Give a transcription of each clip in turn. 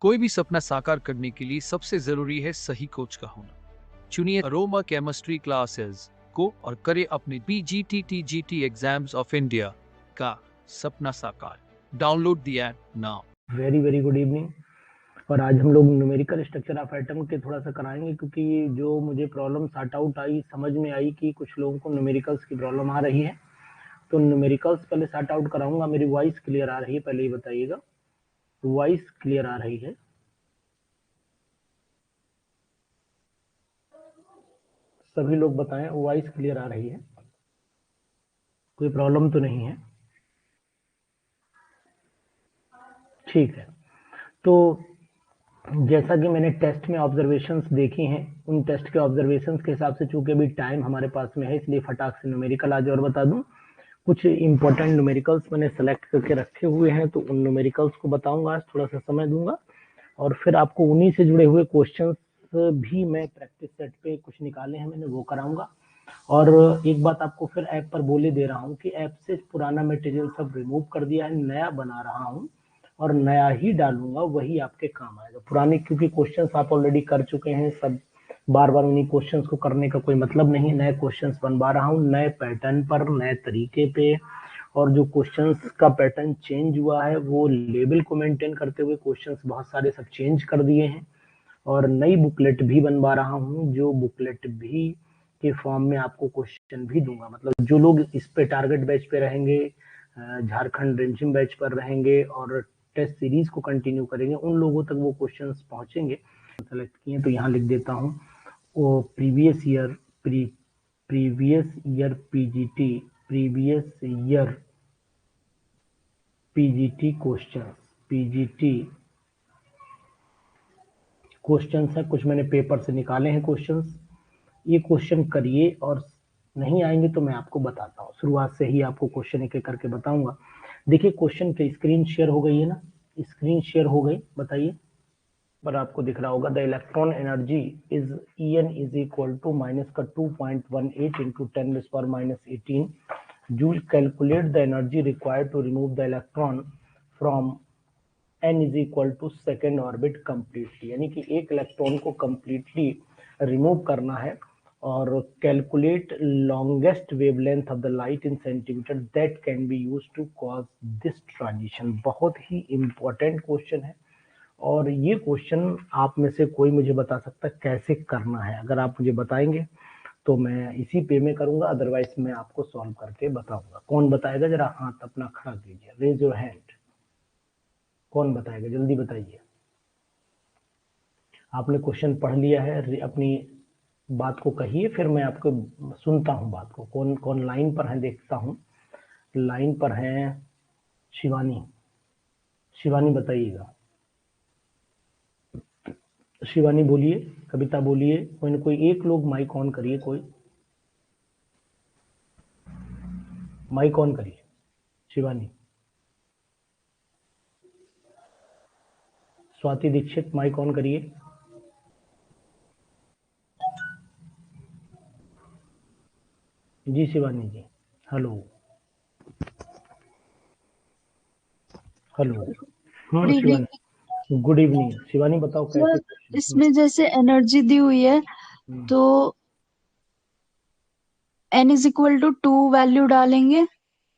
कोई भी सपना साकार करने के लिए सबसे जरूरी है सही कोच का होना। चुनिए अरोमा केमिस्ट्री क्लासेस को और करें अपने PGT एग्जाम्स ऑफ इंडिया का सपना साकार। Download the app now. Very very good evening. और आज हम लोग न्यूमेरिकल स्ट्रक्चर ऑफ एटम के थोड़ा सा कराएंगे, क्योंकि जो मुझे प्रॉब्लम सॉर्ट आउट आई, समझ में आई कि कुछ लोगों को न्यूमेरिकल्स की प्रॉब्लम आ रही है, तो न्यूमेरिकल्स पहले सॉर्ट आउट कराऊंगा। मेरी वॉइस क्लियर आ रही है? पहले ही बताइएगा, वॉइस क्लियर आ रही है? सभी लोग बताएं, वॉइस क्लियर आ रही है? कोई प्रॉब्लम तो नहीं है? ठीक है। तो जैसा कि मैंने टेस्ट में ऑब्जर्वेशंस देखी हैं, उन टेस्ट के ऑब्जर्वेशंस के हिसाब से, चूंकि अभी टाइम हमारे पास में है, इसलिए फटाक से न्यूमेरिकल आज और बता दूं। कुछ इंपॉर्टेंट न्यूमेरिकल्स मैंने सेलेक्ट करके रखे हुए हैं, तो उन न्यूमेरिकल्स को बताऊंगा, आज थोड़ा सा समय दूंगा, और फिर आपको उन्हीं से जुड़े हुए क्वेश्चंस भी मैं प्रैक्टिस सेट पे कुछ निकाले हैं मैंने, वो कराऊंगा। और एक बात आपको फिर ऐप पर बोले दे रहा हूँ कि ऐप से पुराना मटेरियल सब रिमूव कर दिया है, नया बना रहा हूँ और नया ही डालूंगा, वही आपके काम आएगा। पुराने क्योंकि क्वेश्चंस आप ऑलरेडी कर चुके हैं, सब बार बार उन्हीं क्वेश्चंस को करने का कोई मतलब नहीं। नए क्वेश्चंस बनवा रहा हूँ, नए पैटर्न पर, नए तरीके पे, और जो क्वेश्चंस का पैटर्न चेंज हुआ है वो लेवल को मेंटेन करते हुए क्वेश्चंस बहुत सारे सब चेंज कर दिए हैं। और नई बुकलेट भी बनवा रहा हूँ, जो बुकलेट भी के फॉर्म में आपको क्वेश्चन भी दूंगा। मतलब जो लोग इस पे टारगेट बैच पे रहेंगे, झारखंड रिमझिम बैच पर रहेंगे और टेस्ट सीरीज को कंटिन्यू करेंगे, उन लोगों तक वो क्वेश्चंस पहुंचेंगे। सेलेक्ट किए तो यहाँ लिख देता हूँ, वो प्रीवियस ईयर पीजीटी क्वेश्चंस है, कुछ मैंने पेपर से निकाले हैं क्वेश्चंस। ये क्वेश्चन करिए, और नहीं आएंगे तो मैं आपको बताता हूँ। शुरुआत से ही आपको क्वेश्चन एक एक करके बताऊंगा। देखिए क्वेश्चन की स्क्रीन शेयर हो गई है ना? स्क्रीन शेयर हो गई, बताइए। पर आपको दिख रहा होगा, the electron energy is En is equal to minus का 2.18 into 10⁻⁻18 joule. Calculate the energy required to remove the electron from n is equal to second orbit completely, यानी कि एक इलेक्ट्रॉन को कंप्लीटली रिमूव करना है। और calculate longest wavelength of the light in centimetre that can be used to cause this transition. बहुत ही important question है, और ये क्वेश्चन आप में से कोई मुझे बता सकता है कैसे करना है? अगर आप मुझे बताएंगे तो मैं इसी पे में करूंगा, अदरवाइज मैं आपको सॉल्व करके बताऊंगा। कौन बताएगा? जरा हाथ अपना खड़ा कीजिए, रेज योर हैंड। कौन बताएगा? जल्दी बताइए। आपने क्वेश्चन पढ़ लिया है, अपनी बात को कहिए, फिर मैं आपको सुनता हूँ बात को। कौन कौन लाइन पर है देखता हूँ। लाइन पर है शिवानी। शिवानी बताइएगा। शिवानी बोलिए, कविता बोलिए, कोई न कोई एक लोग माइक ऑन करिए, कोई माइक ऑन करिए। शिवानी। स्वाति दीक्षित माइक ऑन करिए। जी Shivani ji, hello hello. Good evening Shivani, good evening. Shivani बताओ कैसे सर। इसमें जैसे एनर्जी दी हुई है, तो n is equal to 2 value डालेंगे।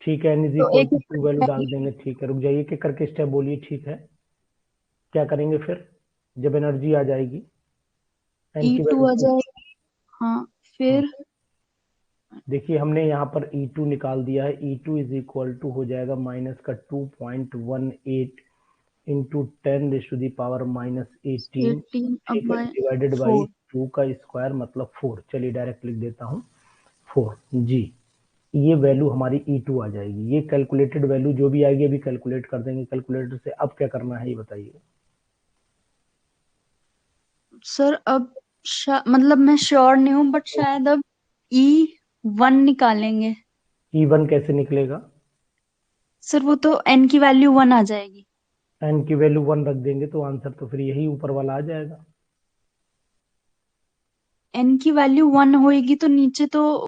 ठीक है, n इज तो इक्वल एक टू 2 वैल्यू डाल देंगे। ठीक है, रुक जाइए, कि करके स्टेप बोलिए। ठीक है, क्या करेंगे फिर जब एनर्जी आ जाएगी? n की E2 वैल्यू आ जाएगी। हाँ, फिर देखिए हमने यहाँ पर E2 निकाल दिया है। E2 इज इक्वल टू हो जाएगा माइनस का 2.18 इंटू 10⁻⁻18, 18 ठीक है, बाय डिवाइडेड बाई 4। 2 का स्क्वायर मतलब 4। चलिए डायरेक्ट लिख देता हूँ 4 जी। ये वैल्यू हमारी E2 आ जाएगी। ये कैलकुलेटेड वैल्यू जो भी आएगी अभी कैलकुलेट कर देंगे कैलकुलेटर से। अब क्या करना है ये बताइए। सर अब मतलब मैं श्योर नहीं हूँ, बट शायद अब E1 निकालेंगे। E1 कैसे निकलेगा? सर वो तो n की वैल्यू 1 आ जाएगी। n की वैल्यू 1 रख देंगे तो आंसर तो फिर यही ऊपर वाला आ जाएगा। n की वैल्यू 1 होएगी तो नीचे तो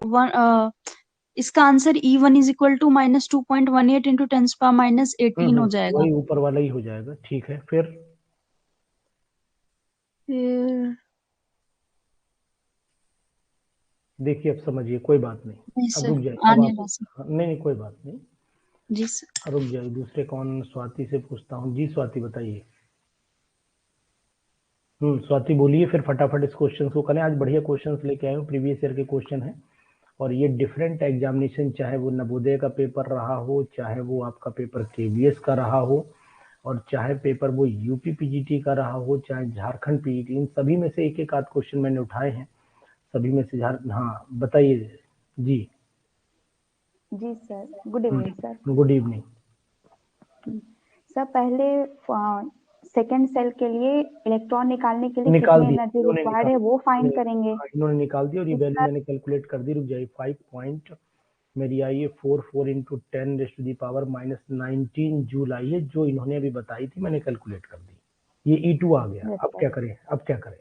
इसका answer E1 is equal to minus 2.18 into 10⁻⁻18 हो जाएगा। वही ऊपर वाला ही हो जाएगा। ठीक है, फिर फिर देखिए अब समझिए, कोई बात नहीं, नहीं अब सर, रुक जाइए, आ अब नहीं आप, रहा सर। हाँ, नहीं नहीं कोई बात नहीं, जी सर। रुक जाइए, दूसरे कौन, स्वाति से पूछता हूँ। जी स्वाति बताइए। स्वाति बोलिए, फिर फटाफट इस क्वेश्चन को करें। आज बढ़िया क्वेश्चंस लेके आए हूँ, प्रीवियस ईयर के क्वेश्चन है, और ये डिफरेंट एग्जामिनेशन, चाहे वो नवोदय का पेपर रहा हो, चाहे वो आपका पेपर केवीएस का रहा हो, और चाहे पेपर वो यूपी पीजीटी का रहा हो, चाहे झारखंड पीजीटी, इन सभी में से एक एक आध क्वेश्चन मैंने उठाए हैं, सभी में से हाँ बताइए जी। जी sir, good evening sir. Good evening. Sir पहले सेकंड सेल के लिए इलेक्ट्रॉन निकालने के लिए निकाल कितनी दिया एनर्जी इन्होंने, रिक्वायर्ड है वो फाइंड करेंगे। इन्होंने निकाल दिया, और ये वैल्यू सर मैंने कैलकुलेट कर दी। रुक जाइए, 5 पॉइंट मेरी आई है 44 into 10 raised to the power -19 joule आई है, जो इन्होंने अभी बताई थी, मैंने कैलकुलेट कर दी। ये E2 आ गया। Yes, अब sir. क्या करें, अब क्या करें?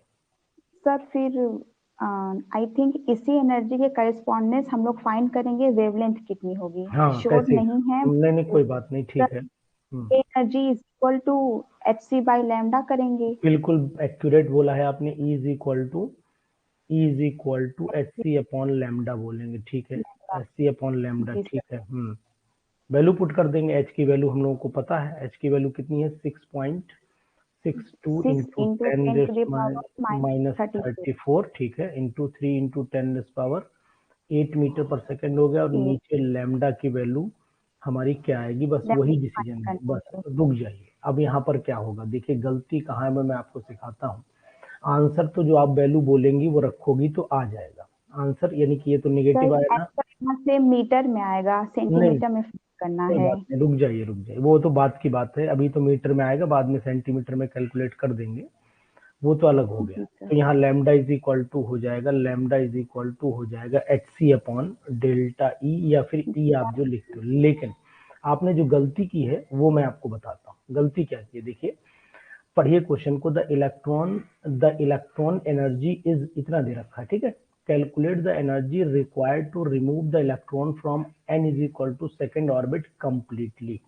सर फिर आई थिंक इसी एनर्जी के करस्पॉन्डेंस हम लोग फाइंड करेंगे वेवलेंथ कितनी होगी। हाँ श्योर कैसे? नहीं है। नहीं कोई बात नहीं, ठीक है। Energy is equal to hc by lambda करेंगे। बिल्कुल एक्यूरेट बोला है आपने, E is equal to HC upon lambda बोलेंगे, ठीक है, HC अपॉन लैम्डा, जी ठीक सर। है। वैल्यू पुट कर देंगे। H की वैल्यू हम लोगों को पता है, H की वैल्यू कितनी है, 6.62 into 6 ten into 10 to the power minus -34 34, ठीक है, इंटू 3 इंटू 10 पावर 8 मीटर पर सेकेंड हो गया, और नीचे लैम्डा की वैल्यू हमारी क्या आएगी, बस वही डिसीजन है। बस रुक जाइए, अब यहाँ पर क्या होगा, देखिए गलती कहाँ है, मैं आपको सिखाता हूँ। आंसर तो जो आप वैल्यू बोलेंगी वो रखोगी तो आ जाएगा आंसर, यानी कि ये तो नेगेटिव आया ना। यहाँ से मीटर में आएगा, सेंटीमीटर में फिट करना कोई है। बात नहीं, रुक जाइए, वो तो बात की बात है, अभी तो मीटर में आएगा, बाद में सेंटीमीटर में कैलकुलेट कर देंगे, वो तो अलग हो गया। तो यहाँ लैम्डा इज इक्वल टू हो जाएगा, लैम्डा इज इक्वल टू हो जाएगा HC अपॉन डेल्टा E, या फिर E आप जो लिखते हो। लेकिन आपने जो गलती की है वो मैं आपको बताता हूँ। गलती क्या की है, देखिए पढ़िए क्वेश्चन को। द इलेक्ट्रॉन एनर्जी इज, इतना दे रखा है, ठीक है। Calculate the energy required to remove the electron from n is equal to second orbit completely.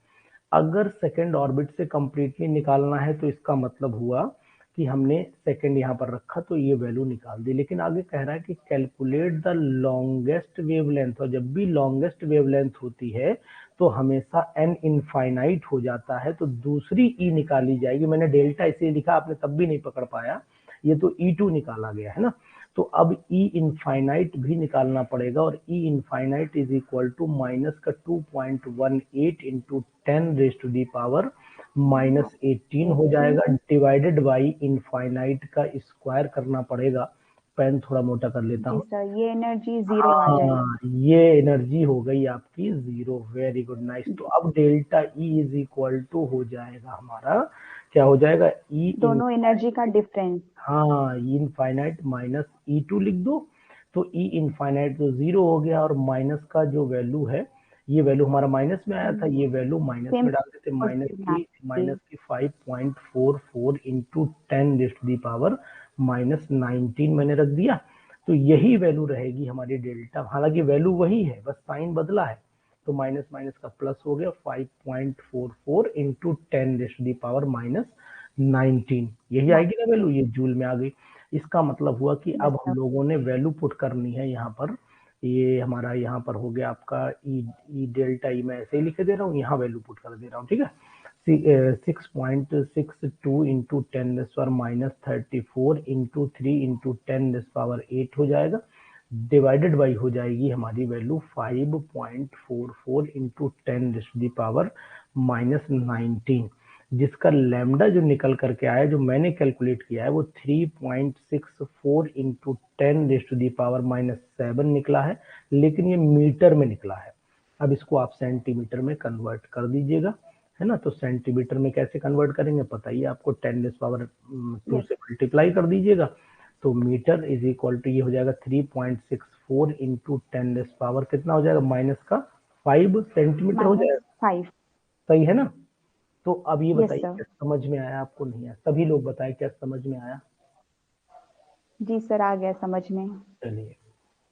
अगर सेकेंड ऑर्बिट से कंप्लीटली निकालना है तो इसका मतलब हुआ कि हमने सेकेंड यहाँ पर रखा तो ये वैल्यू निकाल दी। लेकिन आगे कह रहा है कि कैलकुलेट द लॉन्गेस्ट वेवलेंथ, और जब भी लॉन्गेस्ट वेवलेंथ होती है तो हमेशा n इनफाइनाइट हो जाता है, तो दूसरी E निकाली जाएगी। मैंने डेल्टा इसलिए लिखा, आपने तब भी नहीं पकड़ पाया, ये तो E2 निकाला गया है ना। तो अब E इनफाइनाइट भी निकालना पड़ेगा, और E infinite is equal to minus का 2.18 into 10 raise to the power -18 हो जाएगा, डिवाइडेड बाई इनफाइनाइट का स्क्वायर करना पड़ेगा। पेन थोड़ा मोटा कर लेता हूँ। ये एनर्जी जीरो आ जाएगी। ये एनर्जी हो गई आपकी जीरो। Very good, nice. तो अब delta E is equal to हो जाएगा हमारा, क्या हो जाएगा, E दोनों एनर्जी का डिफरेंस। हाँ, E इनफाइनाइट माइनस E2 लिख दो, तो E इनफाइनाइट तो जीरो हो गया, और माइनस का जो वैल्यू है, ये वैल्यू हमारा माइनस में आया था, ये वैल्यू माइनस में डाल देते, माइनस की 5.44 into 10 raise to the power -19 मैंने रख दिया। तो यही वैल्यू रहेगी हमारी डेल्टा, हालांकि वैल्यू वही है, बस साइन बदला है, तो माइनस माइनस का प्लस हो गया, 5.44 into 10 raise to the power -19, यही आएगी ना वैल्यू, ये जूल में आ गई। इसका मतलब हुआ कि अब हम लोगों ने वैल्यू पुट करनी है यहाँ पर। ये हमारा यहाँ पर हो गया आपका ई डेल्टा ई, मैं ऐसे ही लिखे दे रहा हूँ, यहाँ वैल्यू पुट कर दे रहा हूँ, ठीक है। 6.62 into 10 power -34 into 3 into 10 power 8 हो जाएगा, डिवाइडेड बाई हो जाएगी हमारी वैल्यू 5.44 इंटू 10 पावर -19, जिसका लैम्डा जो निकल करके आया, जो मैंने कैलकुलेट किया है, वो 3.64 इंटू 10 पावर -7 निकला है, लेकिन ये मीटर में निकला है। अब इसको आप सेंटीमीटर में कन्वर्ट कर दीजिएगा, है ना। तो सेंटीमीटर में कैसे कन्वर्ट करेंगे पता ही है आपको, 10 पावर 2 से मल्टीप्लाई कर दीजिएगा, तो मीटर इज इक्वल टू ये हो जाएगा 3.64 इंटू 10 पावर कितना हो जाएगा, माइनस का 5 सेंटीमीटर हो जाएगा। 5 सही है ना। तो अब ये Yes, बताइए, sir. क्या समझ में आया आपको, नहीं आया? सभी लोग बताएं क्या समझ में आया। जी सर, आ गया समझ में। चलिए,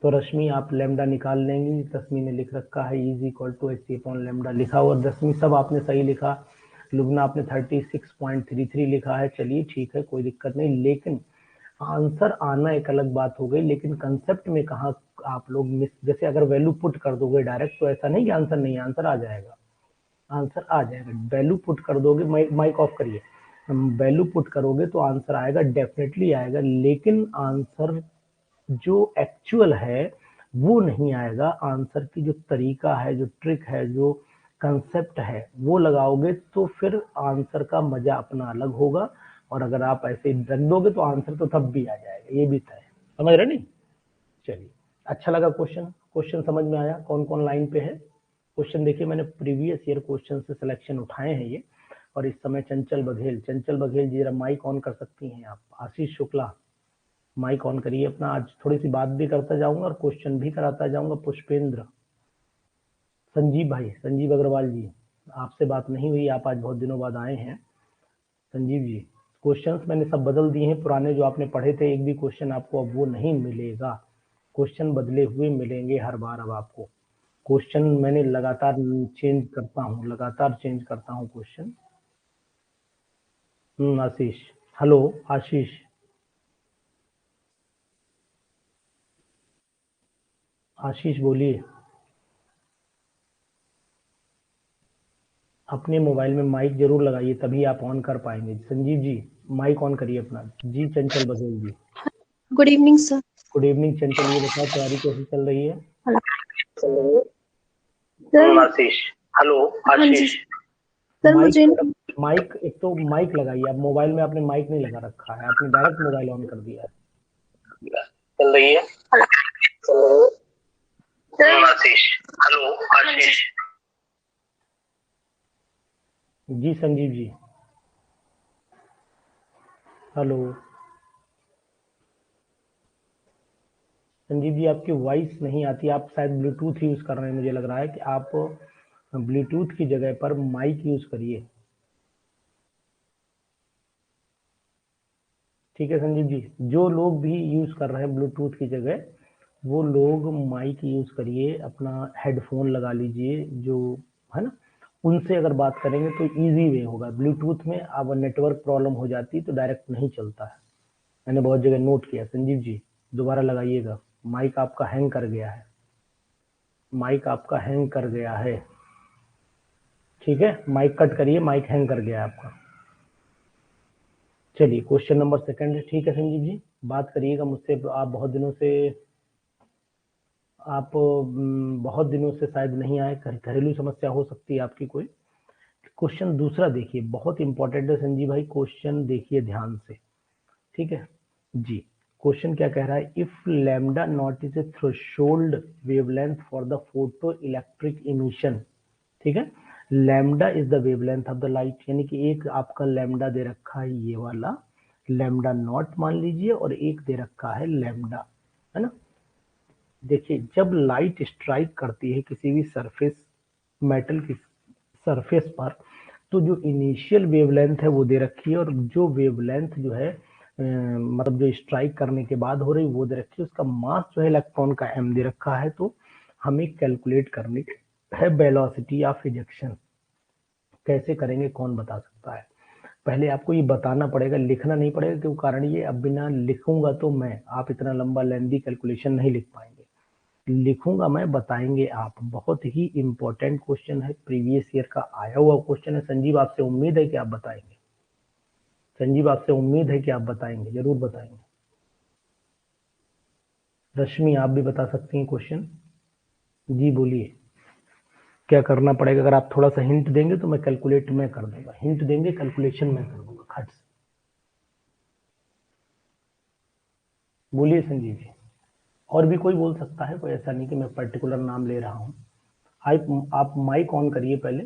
तो रश्मि आप लैम्डा निकाल लेंगी, रश्मि ने लिख रखा है is equal to HC upon lambda लिखा, और रश्मि सब आपने सही लिखा। लुबना आपने 36.33 लिखा है, चलिए ठीक है, कोई दिक्कत नहीं। लेकिन आंसर आना एक अलग बात हो गई, लेकिन कंसेप्ट में कहाँ आप लोग मिस, जैसे अगर वैल्यू पुट कर दोगे डायरेक्ट तो ऐसा नहीं कि आंसर नहीं, आंसर आ जाएगा, आंसर आ जाएगा। वैल्यू पुट कर दोगे, माइक ऑफ करिए, वैल्यू पुट करोगे तो आंसर आएगा, डेफिनेटली आएगा, लेकिन आंसर जो एक्चुअल है वो नहीं आएगा। आंसर की जो तरीका है, जो ट्रिक है, जो कंसेप्ट है वो लगाओगे तो फिर आंसर का मजा अपना अलग होगा, और अगर आप ऐसे ही रख दोगे तो आंसर तो तब भी आ जाएगा, ये भी तय है। समझ रहे नहीं? चलिए, अच्छा लगा क्वेश्चन, क्वेश्चन समझ में आया कौन कौन लाइन पे है। क्वेश्चन देखिए, मैंने प्रीवियस ईयर क्वेश्चन से सिलेक्शन उठाए हैं ये, और इस समय चंचल बघेल जी जरा माइक ऑन कर सकती हैं आप। आशीष शुक्ला माइक ऑन करिए अपना, आज थोड़ी सी बात भी करता जाऊंगा और क्वेश्चन भी कराता जाऊंगा। पुष्पेंद्र, संजीव भाई, संजीव अग्रवाल जी, आपसे बात नहीं हुई, आप आज बहुत दिनों बाद आए हैं। संजीव जी, क्वेश्चंस मैंने सब बदल दिए हैं, पुराने जो आपने पढ़े थे एक भी क्वेश्चन आपको अब वो नहीं मिलेगा, क्वेश्चन बदले हुए मिलेंगे हर बार। अब आपको क्वेश्चन मैंने लगातार चेंज करता हूँ क्वेश्चन। आशीष, हेलो आशीष, आशीष बोलिए। अपने मोबाइल में माइक जरूर लगाइए, तभी आप ऑन कर पाएंगे। संजीव जी माइक ऑन करिए अपना। जी Chanchal Baghel ji, good evening sir. Good evening Chanchal, ये बताओ तैयारी कैसी चल रही है? सर आशीष, हेलो हाँ जी आशीष, सर, मुझे माइक एक तो माइक लगाइए। आप मोबाइल में आपने माइक नहीं लगा रखा है, आपने डायरेक्ट मोबाइल ऑन कर दिया है। चल रही है आशीष, हेलो आशीष। जी संजीव जी, हेलो संजीव जी, आपकी वॉइस नहीं आती, आप शायद ब्लूटूथ यूज कर रहे हैं, मुझे लग रहा है कि आप ब्लूटूथ की जगह पर माइक यूज करिए। ठीक है संजीव जी, जो लोग भी यूज कर रहे हैं ब्लूटूथ की जगह, वो लोग माइक यूज करिए, अपना हेडफोन लगा लीजिए, जो है ना, उनसे अगर बात करेंगे तो इजी वे होगा। ब्लूटूथ में अब नेटवर्क प्रॉब्लम हो जाती है तो डायरेक्ट नहीं चलता है, मैंने बहुत जगह नोट किया। संजीव जी दोबारा लगाइएगा, माइक आपका हैंग कर गया है, माइक आपका हैंग कर गया है। ठीक है, माइक कट करिए, माइक हैंग कर गया है आपका। चलिए क्वेश्चन नंबर सेकंड है। ठीक है संजीव जी, बात करिएगा मुझसे, आप बहुत दिनों से शायद नहीं आए, घरेलू समस्या हो सकती है आपकी कोई। क्वेश्चन दूसरा देखिए, बहुत इंपॉर्टेंट है संजीव भाई, क्वेश्चन देखिए ध्यान से। ठीक है जी, क्वेश्चन क्या कह रहा है? If lambda naught is a threshold wavelength for the photo electric emission. ठीक है, lambda is the wavelength of the light, यानी कि एक आपका लैम्डा दे रखा है ये वाला, लैम्डा नॉट मान लीजिए, और एक दे रखा है लैम्डा, है ना। देखिए जब लाइट स्ट्राइक करती है किसी भी सरफेस, मेटल की सरफेस पर, तो जो इनिशियल वेवलेंथ है वो दे रखी है, और जो वेवलेंथ जो है मतलब जो स्ट्राइक करने के बाद हो रही वो दे रखी है, उसका मास जो है इलेक्ट्रॉन का m दे रखा है। तो हमें कैलकुलेट करनी है वेलोसिटी ऑफ इजेक्शन। कैसे करेंगे कौन बता सकता है? पहले आपको ये बताना पड़ेगा, लिखना नहीं पड़ेगा, क्यों कारण ये अब बिना लिखूंगा तो मैं, आप इतना लंबा लेंदी कैलकुलेशन नहीं लिख पाएंगे, लिखूंगा मैं, बताएंगे आप। बहुत ही इंपॉर्टेंट क्वेश्चन है, प्रीवियस ईयर का आया हुआ क्वेश्चन है। संजीव आपसे उम्मीद है कि आप बताएंगे, संजीव आपसे उम्मीद है कि आप बताएंगे, जरूर बताएंगे। रश्मि आप भी बता सकती हैं क्वेश्चन। जी बोलिए, क्या करना पड़ेगा? अगर आप थोड़ा सा हिंट देंगे तो मैं कैलकुलेट मैं कर दूंगा, हिंट देंगे कैलकुलेशन मैं कर दूंगा खट से। बोलिए संजीव जी, और भी कोई बोल सकता है, कोई ऐसा नहीं कि मैं पर्टिकुलर नाम ले रहा हूँ। आप माइक ऑन करिए पहले।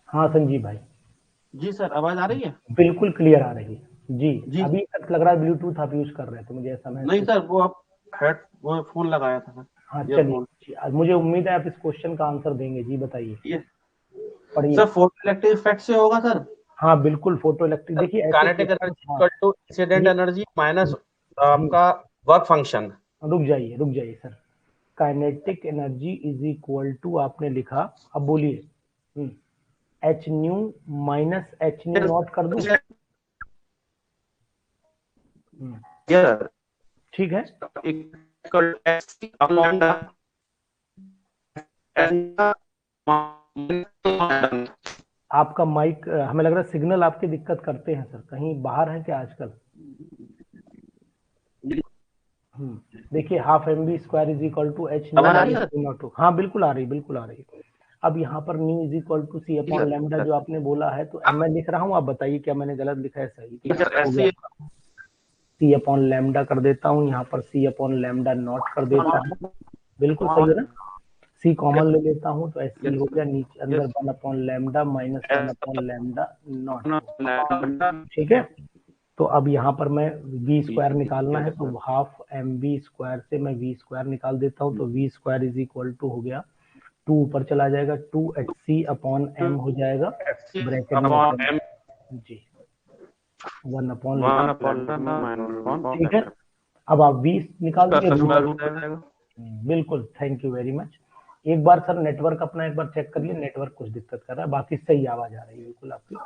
हाँ संजीव भाई, जी सर, आवाज आ रही है? बिल्कुल क्लियर आ रही है जी। जी अभी तक लग रहा है ब्लूटूथ आप यूज कर रहे थे, मुझे ऐसा नहीं महसूस। सर, वो आप वो फोन लगाया था सर, हाँ ईयरफोन। चलिए, मुझे उम्मीद है आप इस क्वेश्चन का आंसर देंगे। जी बताइए, ये पढ़िए। सर फोटो इलेक्ट्रिक इफेक्ट से होगा सर। हाँ बिल्कुल, फोटो इलेक्ट्रिक, देखिए ऐसे काइनेटिक क्वेश्चन। एनर्जी हाँ इक्वल टू इंसिडेंट ये एनर्जी माइनस हम्म, आपका वर्क फंक्शन। रुक जाइए sir. Kinetic energy is equal to आपने लिखा, अब बोलिए। H nu minus H nu naught कर दूं? सर ठीक है, इक्वल एच अपॉन लैम्डा आपका माइक हमें लग रहा है सिग्नल आपकी दिक्कत करते हैं सर, कहीं बाहर है क्या आजकल? देखिए half M B square is equal to H nu आवाज आ रही है? Minus naught to. हाँ बिल्कुल आ रही, बिल्कुल आ रही। अब यहाँ पर nu is equal to C upon lambda जो आपने बोला है, तो मैं लिख रहा हूँ, आप बताइए क्या मैंने गलत लिखा है सही? हो गया, सी अपॉन लैम्डा कर देता हूँ, यहाँ पर सी अपॉन लैम्डा नॉट कर देता हूँ, बिल्कुल सही है ना? सी कॉमन ले लेता हूँ तो ऐसे ही हो गया, नीचे अंदर one upon lambda minus one upon lambda not. ठीक है, तो अब यहाँ पर मैं वी स्क्वायर निकालना है, तो हाफ एम बी स्क्वायर से मैं वी स्क्वायर निकाल देता हूँ, तो V square is equal to हो गया 2 ऊपर चला जाएगा, 2 एच सी अपॉन एम हो जाएगा, ब्रैकेट में जी 1 अपॉन, ठीक है। अब आप वी निकाल दीजिए, बिल्कुल, थैंक यू वेरी मच। एक बार सर नेटवर्क अपना एक बार चेक करिए, नेटवर्क कुछ दिक्कत कर रहा है, बाकी सही आवाज आ रही है बिल्कुल आपकी।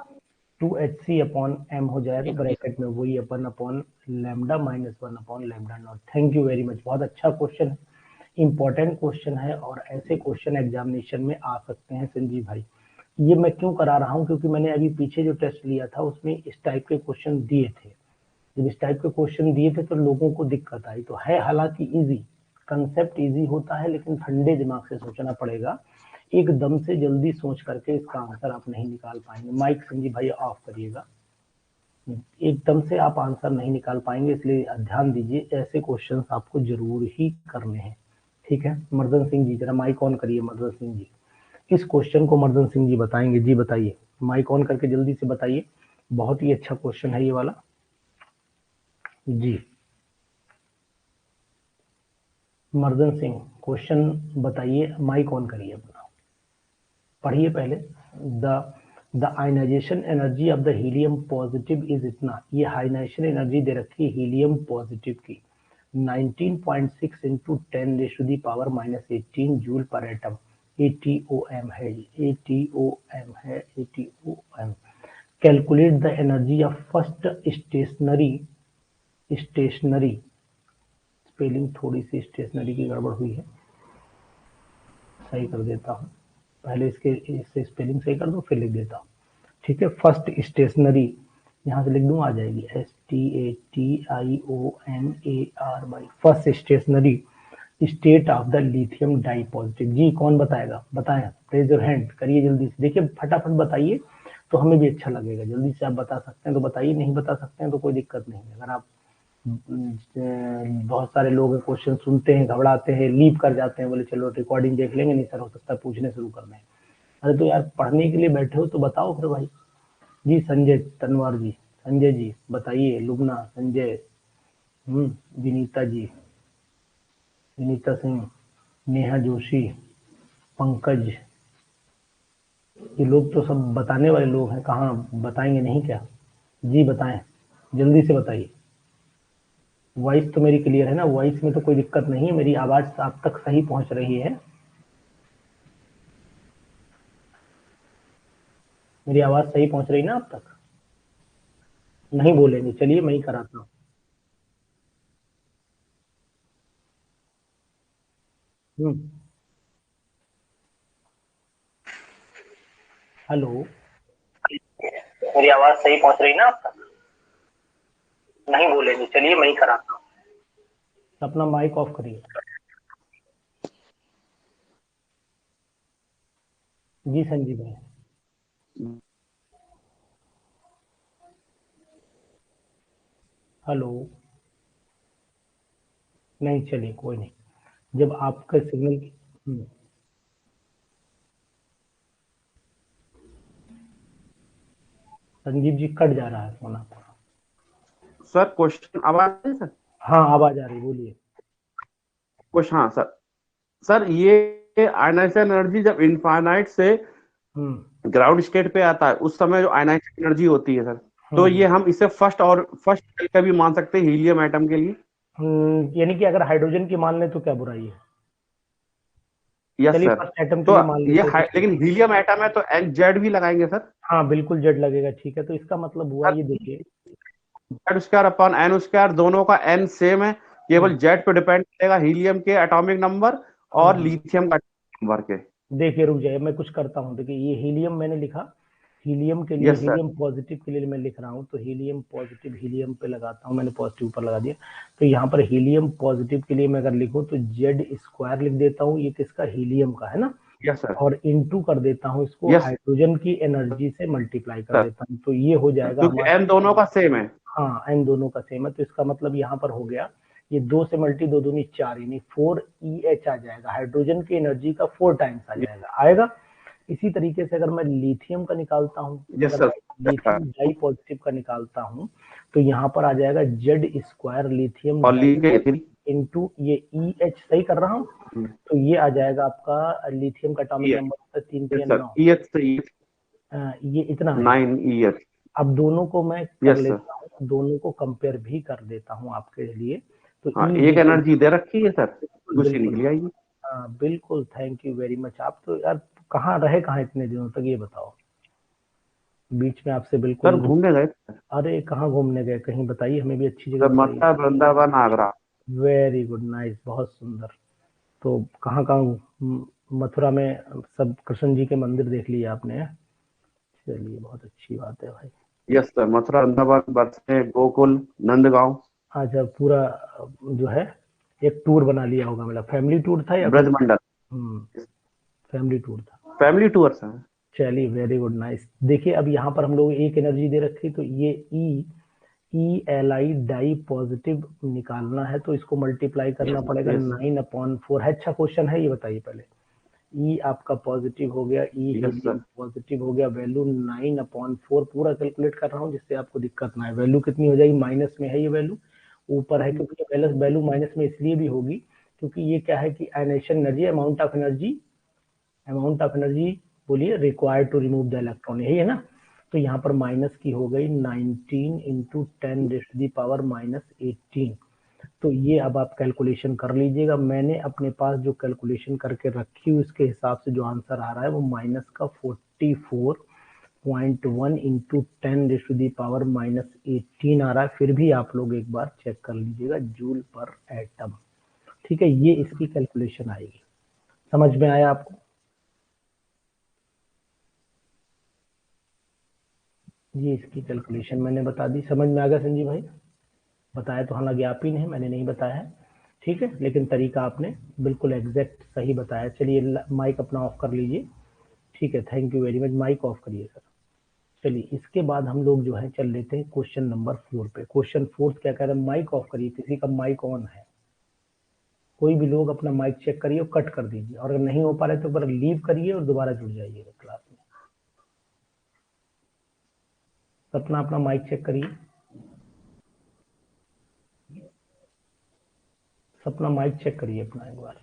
2 एच सी अपॉन एम हो जाएगा, ब्रैकेट में वही अपन upon lambda minus 1 upon lambda not. Thank you very much, बहुत अच्छा क्वेश्चन है, इंपॉर्टेंट क्वेश्चन है, और ऐसे क्वेश्चन एग्जामिनेशन में आ सकते हैं संजीव भाई। ये मैं क्यों करा रहा हूँ, क्योंकि मैंने अभी पीछे जो टेस्ट लिया था उसमें इस टाइप के क्वेश्चन दिए थे, जब इस टाइप के क्वेश्चन दिए थे तो लोगों को दिक्कत आई। तो है हालांकि इजी, कंसेप्ट इजी होता है, लेकिन ठंडे दिमाग से सोचना पड़ेगा, एकदम से जल्दी सोच करके इसका आंसर आप नहीं निकाल पाएंगे। माइक संजीव भाई ऑफ करिएगा, एकदम से आप आंसर नहीं निकाल पाएंगे, इसलिए ध्यान दीजिए, ऐसे क्वेश्चंस आपको जरूर ही करने हैं, ठीक है। मर्दन सिंह जी जरा माइक ऑन करिए, मर्दन सिंह जी इस क्वेश्चन को मर्दन सिंह जी बताएंगे, जी बताइए, माइक ऑन करके जल्दी से बताइए, बहुत ही अच्छा क्वेश्चन है ये वाला जी। मर्दन सिंह क्वेश्चन बताइए, माइक ऑन करिए अपना, पढ़िए पहले। The ionization energy of the helium positive is इतना, ये आयनाइजेशन एनर्जी दे रखी है हीलियम पॉजिटिव की 19.6 into 10⁻⁻18 joule per atom, ATOM है, ATOM है, ATOM। Calculate the energy of first stationary, spelling थोड़ी सी स्टेशनरी की गड़बड़ हुई है, सही कर देता हूँ, पहले इससे स्पेलिंग सही कर दो फिर लिख देता हूँ, ठीक है। फर्स्ट स्टेशनरी यहाँ से लिख दूँ, आ जाएगी STATIONARY, first stationary state of the lithium dipositive. जी कौन बताएगा, बताएं, रेज योर हैंड करिए जल्दी से, देखिए फटाफट बताइए तो हमें भी अच्छा लगेगा, जल्दी से आप बता सकते हैं तो बताइए, नहीं बता सकते हैं तो कोई दिक्कत नहीं है। अगर आप बहुत सारे लोग क्वेश्चन सुनते हैं, घबराते हैं, लीव कर जाते हैं, बोले चलो रिकॉर्डिंग देख लेंगे, नहीं सर हो सकता है पूछने शुरू कर दें। अरे तो यार पढ़ने के लिए बैठे हो तो बताओ फिर भाई। जी संजय तनवार जी, संजय जी बताइए, लुबना, संजय, विनीता जी, विनीता सिंह, नेहा जोशी, पंकज, ये लोग तो सब बताने वाले लोग हैं, कहाँ बताएंगे नहीं क्या? जी बताएं, जल्दी से बताइए। वॉइस तो मेरी क्लियर है ना, वॉइस में तो कोई दिक्कत नहीं है, मेरी आवाज आप तक सही पहुंच रही है, मेरी आवाज सही पहुंच रही है ना आप तक? नहीं बोलेंगे, चलिए मैं ही कराता हूँ। हेलो, मेरी आवाज सही पहुंच रही है ना आप तक? नहीं बोलेंगे, चलिए मैं ही कराता हूँ। अपना माइक ऑफ करिए। जी संजीव भाई, हेलो, नहीं चलिए कोई नहीं, जब आपका सिग्नल संजीव जी कट जा रहा है फोन आपका। सर क्वेश्चन आवाज है सर? हाँ आवाज आ रही, बोलिए। क्वेश्चन, हाँ सर, सर ये आयनाइजेशन एनर्जी जब इनफाइनाइट से ग्राउंड स्टेट पे आता है उस समय जो आयनाइजेशन एनर्जी होती है सर, तो ये हम इसे फर्स्ट का भी मान सकते हैं हीलियम एटम के लिए? यानी कि अगर हाइड्रोजन की मान लें तो क्या बुराई है? यस चलिए सर। फर्स्ट एटम के तो लिए मान ये लेते हैं कि लेकिन हीलियम एटम है तो एन जेड भी लगाएंगे सर। हाँ बिल्कुल जेड लगेगा, ठीक है। तो इसका मतलब हुआ, ये देखिए Z square upon N square, दोनों का एन सेम है, केवल जेड पे डिपेंड करेगा हीलियम के एटॉमिक नंबर हाँ और हाँ लिथियम का नंबर के। देखिए रुक जाइए, मैं कुछ करता हूँ। देखिए ये हीलियम मैंने लिखा, हीलियम के लिए, यस सर। हीलियम पॉजिटिव के लिए मैं लिख रहा हूँ, तो हीलियम पॉजिटिव, हीलियम पे लगाता हूँ, मैंने पॉजिटिव ऊपर लगा दिया। तो यहाँ पर हीलियम पॉजिटिव के लिए मैं अगर लिखूँ तो जेड स्क्वायर लिख देता हूँ, ये किसका, हीलियम का है ना, यस सर। और इनटू कर देता हूँ इसको यस हाइड्रोजन की एनर्जी से मल्टीप्लाई कर सर, देता हूँ, तो ये हो जाएगा क्योंकि हमारा। एन दोनों का सेम है। हाँ एन दोनों का सेम है, तो इसका मतलब यहाँ पर हो गया, ये 2 से मल्टी, 2 दूनी 4, यानी 4EH आ जाएगा, हाइड्रोजन की एनर्जी का 4 टाइम्स आ जाएगा, आएगा। इसी तरीके से अगर मैं लिथियम का निकालता हूँ, यस अगर सर। मैं लिथियम डाई पॉजिटिव का निकालता हूँ, तो यहाँ पर आ जाएगा जेड स्क्वायर लिथियम और ली के डाई इंटू ये EH, सही कर रहा हूँ, तो ये आ जाएगा आपका लिथियम का atomic number 3 yes 3 sir. 9, EH से ये इतना आएगा। 9 ईएच। अब दोनों को मैं कर यस सर। लेता हूँ, दोनों को कंपेयर भी कर देता हूँ आपके लिए। तो हाँ, ई एक एनर्जी दे रखी है सर, दूसरी बिल्कुल, निकली आएगी। हाँ बिल्कुल, थैंक यू वेरी मच। आप तो यार कहाँ रहे, कहाँ इतने दिनों तक, ये बताओ, बीच में आपसे सर बिल्कुल। घूमने गए थे अरे कहाँ घूमने गए, कहीं बताइए, हमें भी अच्छी जगह सर, बताइए। Mathura, Vrindavan, Agra. Very good, nice, बहुत सुंदर। तो कहाँ कहाँ मथुरा में सब कृष्ण जी के मंदिर देख लिए आपने? चलिए बहुत अच्छी बात है भाई। यस सर, मथुरा, वृंदावन, बरसे, गोकुल, नंदगांव, अच्छा पूरा जो है एक टूर बना लिया होगा, मतलब फैमिली टूर था या फिर? ब्रजमंडल। फैमिली टूर था। Family tour sir. चलिए वेरी गुड, नाइस। देखिए अब यहाँ पर हम लोग एक एनर्जी दे रखी, तो ये ELI डाई पॉजिटिव निकालना है, तो इसको मल्टीप्लाई करना पड़ेगा यस 9/4 है। अच्छा क्वेश्चन है, ये बताइए पहले। ई आपका पॉजिटिव हो गया, ई यस हीलियम सर। पॉजिटिव हो गया, वैल्यू 9/4 पूरा कैलकुलेट कर रहा हूँ जिससे आपको दिक्कत ना है। वैल्यू कितनी हो जाएगी, माइनस में है ये वैल्यू, ऊपर है, क्योंकि वैल्यू माइनस में इसलिए भी होगी क्योंकि ये क्या है कि ionization energy, amount of energy बोलिए required to remove the electron, यही है ना। तो यहाँ पर माइनस की हो गई 19 इंटू 10⁻⁻18। तो ये अब आप कैलकुलेशन कर लीजिएगा। मैंने अपने पास जो कैलकुलेशन करके रखी उसके हिसाब से जो आंसर आ रहा है वो माइनस का 44.1 इंटू 10⁻⁻18 आ रहा है। फिर भी आप लोग एक बार चेक कर लीजिएगा, जूल पर एटम, ठीक है। ये इसकी कैलकुलेशन आएगी, समझ में आया आपको? ये इसकी कैलकुलेशन मैंने बता दी, समझ में आ गया संजीव भाई? बताया तो हालांकि आप ही ने, मैंने नहीं बताया है, ठीक है, लेकिन तरीका आपने बिल्कुल एग्जैक्ट सही बताया। चलिए माइक अपना ऑफ कर लीजिए, ठीक है, thank you very much. Mike off करिए सर। चलिए इसके बाद हम लोग जो है चल लेते हैं क्वेश्चन नंबर 4 पे। क्वेश्चन 4 क्या कह रहा है, माइक ऑफ करिए, किसी का माइक ऑन है, कोई भी लोग अपना माइक चेक करिए और कट कर दीजिए, और अगर नहीं हो पा रहा है तो एक बार लीव करिए और दोबारा जुड़ जाइएगा क्लास में। अपना अपना माइक चेक करिए, अपना माइक चेक करिए अपना एक बार।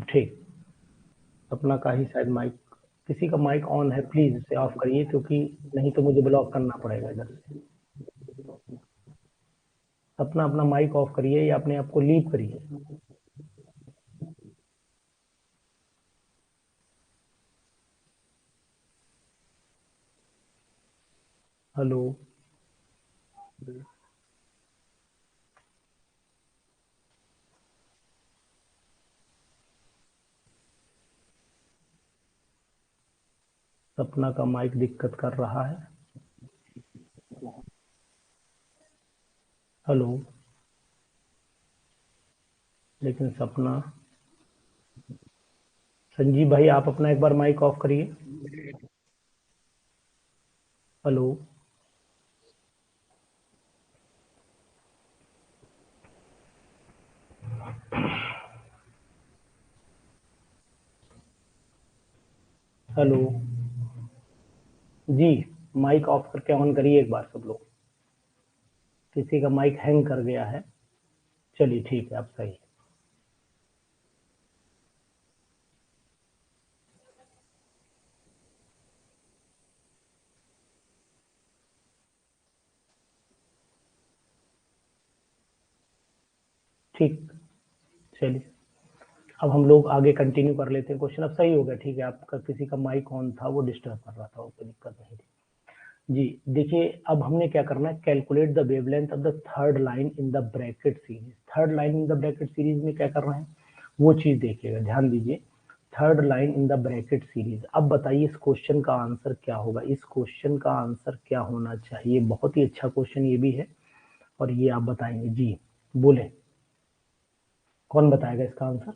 ठीक, अपना का ही शायद माइक, किसी का माइक ऑन है प्लीज इसे ऑफ करिए, क्योंकि नहीं तो मुझे ब्लॉक करना पड़ेगा इधर से। अपना अपना माइक ऑफ करिए या अपने आप को लीव करिए। हेलो, सपना का माइक दिक्कत कर रहा है। हेलो, लेकिन सपना, संजीव भाई आप अपना एक बार माइक ऑफ करिए। हेलो, हेलो जी, माइक ऑफ करके ऑन करिए एक बार सब लोग, किसी का माइक हैंग कर गया है। चलिए ठीक है, अब सही है। ठीक, चलिए अब हम लोग आगे कंटिन्यू कर लेते हैं। क्वेश्चन अब सही हो गया, ठीक है। आपका किसी का माइक ऑन था, वो डिस्टर्ब कर रहा था, कोई दिक्कत नहीं थी जी। देखिए अब हमने क्या करना है, calculate the wavelength of the third line in the Brackett series. Third line in the Brackett series में क्या कर रहे हैं वो चीज देखिएगा, ध्यान दीजिए। Third line in the Brackett series. अब बताइए इस क्वेश्चन का आंसर क्या होगा, इस क्वेश्चन का आंसर क्या होना चाहिए। बहुत ही अच्छा क्वेश्चन ये भी है और ये आप बताएंगे जी, बोले कौन बताएगा इसका आंसर,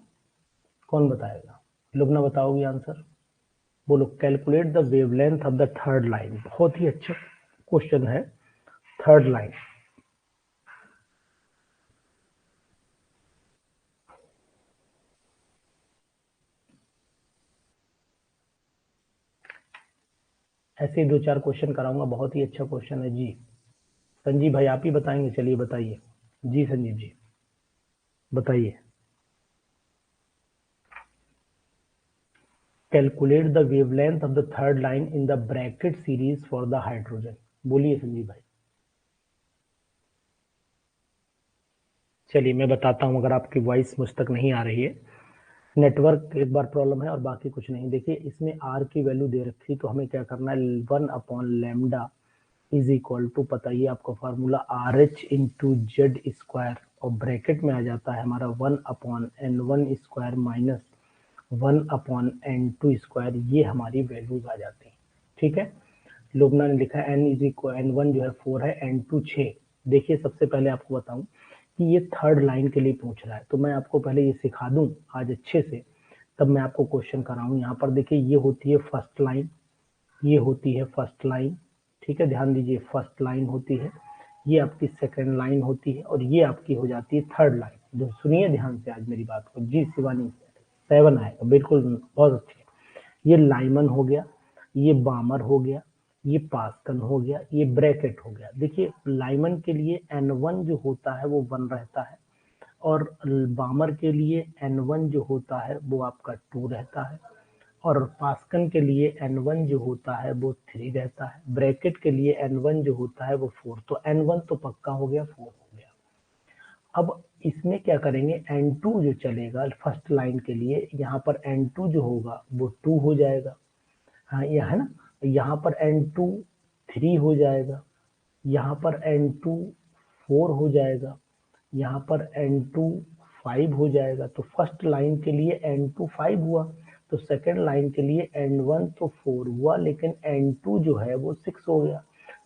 कौन बताएगा? लुबना बताओगी आंसर, बोलो। Calculate the wavelength of the third line, बहुत ही अच्छा क्वेश्चन है। थर्ड लाइन, ऐसे ही 2-4 क्वेश्चन कराऊंगा, बहुत ही अच्छा क्वेश्चन है जी। संजीव भाई आप ही बताएंगे, चलिए बताइए जी। संजीव जी बताइए। Calculate the wavelength of the third line in the Brackett series for the hydrogen. बोलिए संजीव भाई। चलिए मैं बताता हूं, अगर आपकी वॉइस मुझ तक नहीं आ रही है, नेटवर्क एक बार प्रॉब्लम है और बाकी कुछ नहीं। देखिए इसमें आर की वैल्यू दे रखी, तो हमें क्या करना है, 1/λ इज इक्वल टू, पता ही आपको formula, R H into Z square, और ब्रैकेट में आ जाता है हमारा 1/n1 square minus 1/n2 square. ये हमारी वैल्यूज आ जाती है, ठीक है। लोबना ने लिखा है n इज इक्वल, n1 जो है 4 है, n2 6। देखिए सबसे पहले आपको बताऊं कि ये थर्ड लाइन के लिए पूछ रहा है, तो मैं आपको पहले ये सिखा दूं आज अच्छे से, तब मैं आपको क्वेश्चन कराऊं। यहाँ पर देखिए ये होती है फर्स्ट लाइन, ये होती है फर्स्ट लाइन, ठीक है, ध्यान दीजिए फर्स्ट लाइन होती है, ये आपकी सेकंड लाइन होती है, और ये आपकी हो जाती है थर्ड लाइन। जो सुनिए ध्यान से आज मेरी बात को जी। शिवानी 7 आएगा, बिल्कुल बहुत अच्छे। ये लाइमन हो गया, ये बामर हो गया, ये पास्कन हो गया, ये ब्रैकेट हो गया। देखिए लाइमन के लिए n1 जो होता है वो 1 रहता है, और बामर के लिए n1 जो होता है वो आपका 2 रहता है, और पास्कन के लिए n1 जो होता है वो 3 रहता है, ब्रैकेट के लिए n1 जो होता है वो 4। तो n1 तो पक्का हो गया, 4 हो गया। अब इसमें क्या करेंगे, n2 जो चलेगा फर्स्ट लाइन के लिए, यहाँ पर n2 जो होगा वो 2 हो जाएगा, हाँ ये है ना। यहाँ पर n2 3 हो जाएगा, यहाँ पर n2 4 हो जाएगा, यहाँ पर n2 5 हो जाएगा। तो फर्स्ट लाइन के लिए n2 5 हुआ, तो सेकंड लाइन के लिए n1 तो 4 हुआ, लेकिन n2 जो है वो 6 हो गया।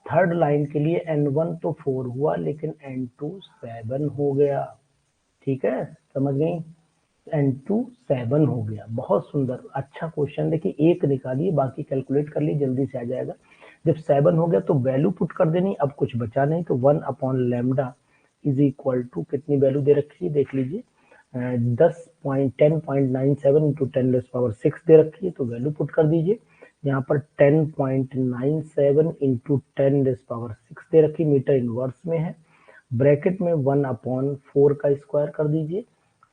थर्ड लाइन के लिए n1 तो 4 हुआ, लेकिन n2 7 हो गया, ठीक है, समझ गई। n2 7 हो गया, बहुत सुंदर, अच्छा क्वेश्चन। देखिए एक निकालिए, बाकी कैलकुलेट कर लीजिए, जल्दी से आ जाएगा। जब 7 हो गया तो वैल्यू पुट कर देनी, अब कुछ बचा नहीं, तो 1/λ इज इक्वल टू, कितनी वैल्यू दे रखी है देख लीजिए, 10.97 इंटू 10⁻6 दे रखी है, तो वैल्यू पुट कर दीजिए। यहाँ पर 10.97 इंटू 10⁻6 दे रखी, मीटर इनवर्स में है। ब्रैकेट में 1/4 का स्क्वायर कर दीजिए,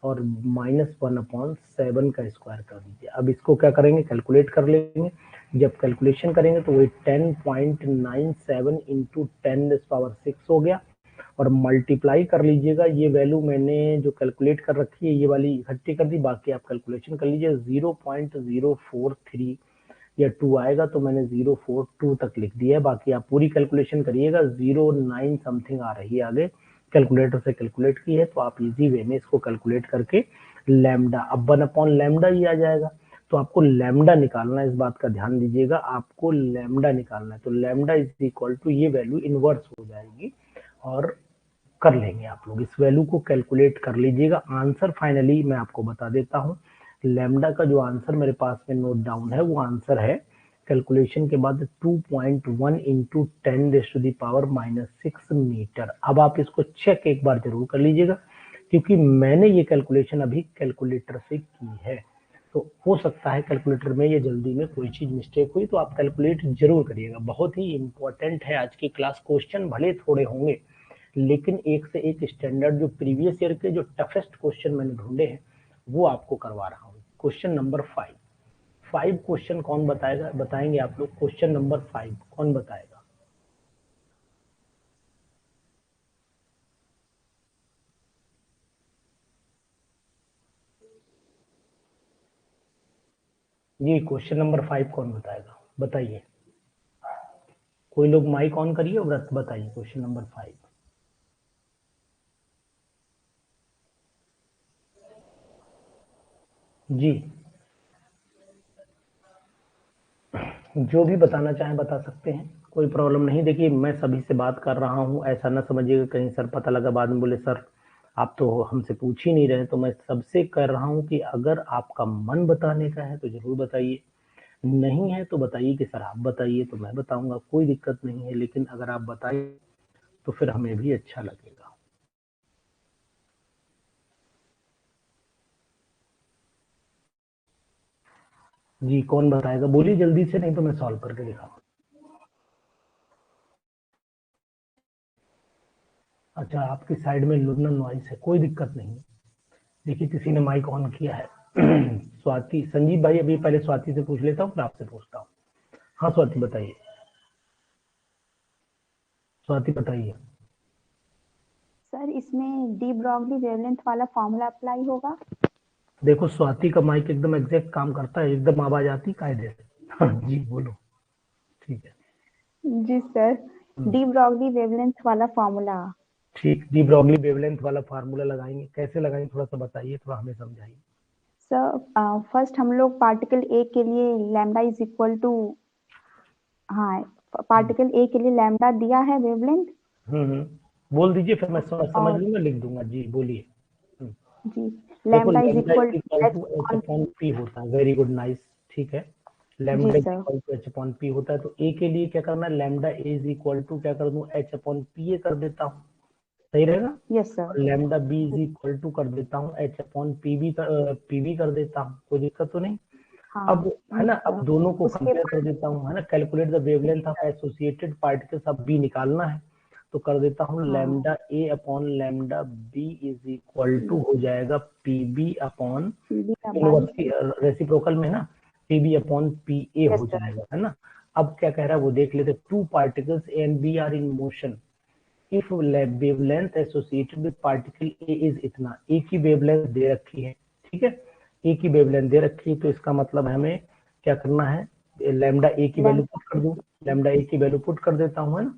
और -1/7 का स्क्वायर कर दीजिए। अब इसको क्या करेंगे, कैलकुलेट कर लेंगे। जब कैलकुलेशन करेंगे तो वही 10.97 इंटू 10⁻6 हो गया, और मल्टीप्लाई कर लीजिएगा। ये वैल्यू मैंने जो कैलकुलेट कर रखी है ये वाली इकट्ठी कर दी, बाकी आप कैलकुलेशन कर लीजिए। 0.043 या 2 आएगा, तो मैंने 042 तक लिख दिया है, बाकी आप पूरी कैलकुलेशन करिएगा। 09 समथिंग आ रही है आगे, कैलकुलेटर से कैलकुलेट की है, तो आप इजी वे में इसको कैलकुलेट करके लैम्डा, अब 1/λ ही आ जाएगा। तो आपको लैम्डा निकालना है, इस बात का ध्यान दीजिएगा, आपको लैम्डा निकालना है। तो लैम्डा इज इक्वल टू, ये वैल्यू इनवर्स हो जाएगी, और कर लेंगे आप लोग, इस वैल्यू को कैलकुलेट कर लीजिएगा। आंसर फाइनली मैं आपको बता देता हूं, लैम्डा का जो आंसर मेरे पास में नोट डाउन है, वो आंसर है कैलकुलेशन के बाद 2.1 इंटू 10⁻⁻6 मीटर। अब आप इसको चेक एक बार जरूर कर लीजिएगा, क्योंकि मैंने ये कैलकुलेशन अभी कैलकुलेटर से की है, तो हो सकता है कैलकुलेटर में ये जल्दी में कोई चीज मिस्टेक हुई, तो आप कैलकुलेट जरूर करिएगा। बहुत ही इंपॉर्टेंट है आज की क्लास, क्वेश्चन भले थोड़े होंगे, लेकिन एक से एक स्टैंडर्ड, जो प्रीवियस ईयर के जो टफेस्ट क्वेश्चन मैंने ढूंढे हैं वो आपको करवा रहा हूँ। क्वेश्चन नंबर 5 क्वेश्चन कौन बताएगा, बताएंगे आप लोग। क्वेश्चन नंबर 5 कौन बताएगा? जी क्वेश्चन नंबर 5 कौन बताएगा, बताइए। कोई लोग माइक ऑन करिए और बताइए क्वेश्चन नंबर 5। जी जो भी बताना चाहें बता सकते हैं, कोई प्रॉब्लम नहीं। देखिए मैं सभी से बात कर रहा हूँ, ऐसा ना समझिएगा कहीं सर पता लगा बाद में बोले सर आप तो हमसे पूछ ही नहीं रहे। तो मैं सबसे कर रहा हूँ कि अगर आपका मन बताने का है तो जरूर बताइए, नहीं है तो बताइए कि सर आप बताइए तो मैं बताऊंगा, कोई दिक्कत नहीं है। लेकिन अगर आप बताइए तो फिर हमें भी अच्छा लगेगा। जी कौन बताएगा, बोलिए जल्दी से, नहीं तो मैं सॉल्व करके दिखाऊंगा। अच्छा आपकी साइड में लुनर नॉइस है, कोई दिक्कत नहीं। देखिए किसी ने माइक ऑन किया है। स्वाति, संजीव भाई अभी पहले स्वाति से पूछ लेता हूँ फिर आपसे पूछता हूँ। हाँ स्वाति बताइए, स्वाति बताइए। सर इसमें डी ब्रॉगली वेवलेंथ वाला फॉर्मूला अप्लाई होगा? देखो स्वाति का माइक एकदम एग्जैक्ट काम करता है, एकदम आवाज आती कायदे से। हाँ जी बोलो, ठीक है। जी सर, डी ब्रॉगली वेवलेंथ वाला फॉर्मूला। ठीक, डी ब्रॉगली वेवलेंथ वाला फार्मूला लगाएंगे, कैसे लगाएंगे थोड़ा सा बताइए, थोड़ा हमें समझाइए। सर फर्स्ट हम लोग पार्टिकल ए के लिए लैम्डा इज इक्वल टू, हाँ पार्टिकल ए के लिए लैम्डा दिया है वेवलेंथ। बोल दीजिए फिर मैं समझ और लूंगा, लिख दूंगा। जी बोलिए। जी देखो lambda is lambda equal equal to to H upon P होता है, वेरी गुड नाइस, ठीक है। जी lambda sir, equal to H upon P होता है, तो ए के लिए क्या करना है, lambda A is equal to क्या कर दूं, एच अपॉन पी ए कर देता हूँ, सही रहेगा। Yes sir. और lambda B is equal to कर देता हूँ एच अपॉन पी बी कर देता हूँ, कोई दिक्कत तो नहीं। हाँ अब है ना, अब दोनों को उसके कंपेयर कर बाद देता हूँ, है ना। Calculate the wavelength of associated particles, अब बी निकालना है तो कर देता हूँ हाँ lambda A upon lambda B is equal to हो जाएगा पी बी अपॉन, पीबी का बाई, यूनिवर्सिटी रेसिप्रोकल में है ना, P B upon P A yes हो सर। जाएगा, है ना। अब क्या कह रहा है वो देख लेते, two particles A and B are in motion if wavelength associated with particle A is इतना, ए की वेवलेंथ दे रखी है, ठीक है, ए की वेवलेंथ दे रखी है, तो इसका मतलब हमें क्या करना है, लैम्डा ए की वैल्यू पुट कर दूं, लैम्डा ए की वैल्यू पुट कर देता हूं, है ना।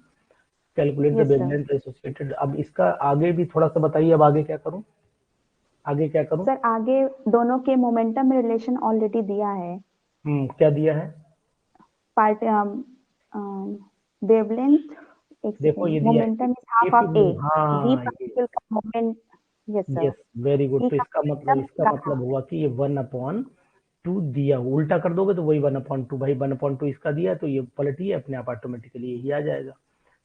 Calculate the yes sir. Wavelength associated, अब इसका आगे भी थोड़ा सा बताइए, अब आगे क्या करूं, आगे क्या करूं। सर आगे दोनों के मोमेंटम रिलेशन ऑलरेडी दिया है। क्या दिया है, पार्ट वेवलेंथ, एक देखो ये सेकेंड, दिया है, momentum is half of A, B हाँ ये, पार्टिकल का moment, yes sir, yes very good. ई तो का इसका मतलब, मोमेंटम इसका रहा। मतलब हुआ कि ये 1/2 दिया, उल्टा कर दोगे तो वही 1/2, भाई 1/2 इसका दिया तो ये पलट ही अपने आप ऑटोमेटिकली यही आ जाएगा।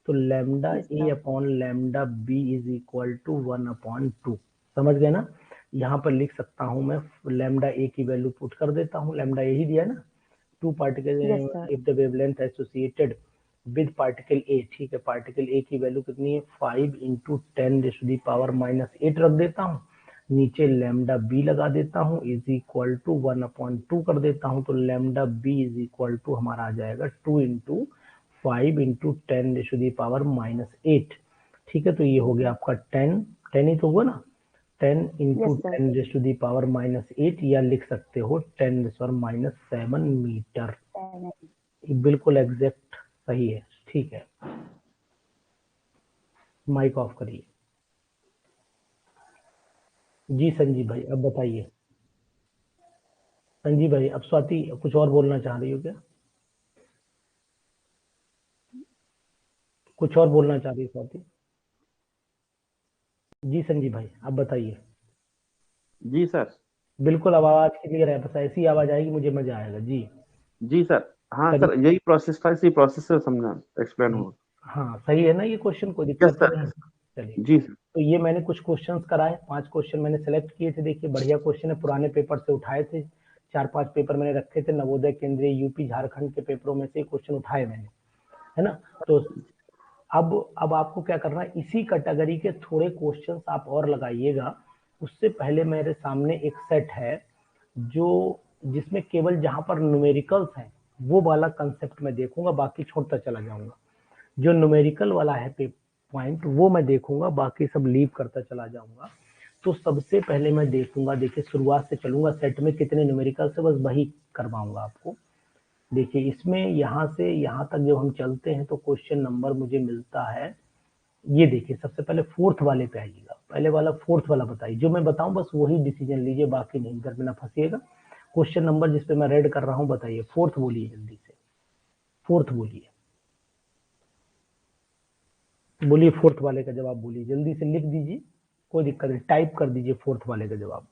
तो lambda yes A sir. Upon lambda B is equal to 1/2, समझ गए ना। यहाँ पर लिख सकता हूँ मैं, लैम्डा ए की वैल्यू पुट कर देता हूँ, लैम्डा यही दिया ना, two particle yes sir. If the wavelength associated with particle A, ठीक है, पार्टिकल ए की वैल्यू कितनी है 5 इंटू 10⁻⁻8 रख देता हूँ, नीचे लैम्डा बी लगा देता हूँ इज इक्वल टू 1/2 कर देता हूँ, तो lambda B is equal to हमारा आ जाएगा 2 इंटू 5 इंटू 10⁻⁻8, ठीक है। तो ये हो गया आपका 10 ही तो हुआ ना, 10 इंटू यस सर। 10⁻⁻8, या लिख सकते हो 10⁻7 मीटर, बिल्कुल एग्जैक्ट सही है, ठीक है। माइक ऑफ करिए। जी संजीव भाई अब बताइए, संजीव भाई अब स्वाति कुछ और बोलना चाह रही हो क्या, कुछ और बोलना चाह रही है स्वाति। जी संजीव भाई अब बताइए। जी सर। बिल्कुल अब आवाज क्लियर है, बस ऐसी आवाज आएगी मुझे मजा आएगा। जी जी सर, हाँ करिए। सर, यही प्रोसेस था, इसी प्रोसेस से समझा एक्सप्लेन होगा। हाँ सही है ना ये क्वेश्चन, कोई यस दिक्कत तो सर। नहीं। चलिए जी सर। तो ये मैंने कुछ क्वेश्चंस कराए, 5 क्वेश्चन मैंने सेलेक्ट किए थे, देखिए बढ़िया क्वेश्चन है, पुराने पेपर से उठाए थे, 4-5 पेपर मैंने रखे थे, नवोदय केंद्रीय यूपी झारखंड के पेपरों में से क्वेश्चन उठाए मैंने, है ना। तो अब आपको क्या करना है, इसी कैटेगरी के थोड़े क्वेश्चंस आप और लगाइएगा। उससे पहले मेरे सामने एक सेट है जो, जिसमें केवल जहां पर न्यूमेरिकल्स हैं वो वाला कंसेप्ट मैं देखूंगा, बाकी छोड़ता चला जाऊंगा। जो न्यूमेरिकल वाला है पॉइंट वो मैं देखूंगा, बाकी सब लीव करता चला जाऊंगा। तो सबसे पहले मैं देखूंगा, देखिए शुरुआत से चलूंगा, सेट में कितने न्यूमेरिकल से बस वही करवाऊंगा आपको। देखिए इसमें यहाँ से यहाँ तक जब हम चलते हैं तो क्वेश्चन नंबर मुझे मिलता है, ये देखिए सबसे पहले फोर्थ वाले पे आइएगा, पहले वाला फोर्थ वाला बताइए, जो मैं बताऊं बस वही डिसीजन लीजिए, बाकी नहीं, इधर में ना फंसिएगा। क्वेश्चन नंबर जिसपे मैं रेड कर रहा हूं बताइए, फोर्थ बोलिए जल्दी से, फोर्थ बोलिए, बोलिए फोर्थ वाले का जवाब बोलिए, जल्दी से लिख दीजिए, कोई दिक्कत नहीं, टाइप कर दीजिए फोर्थ वाले का जवाब।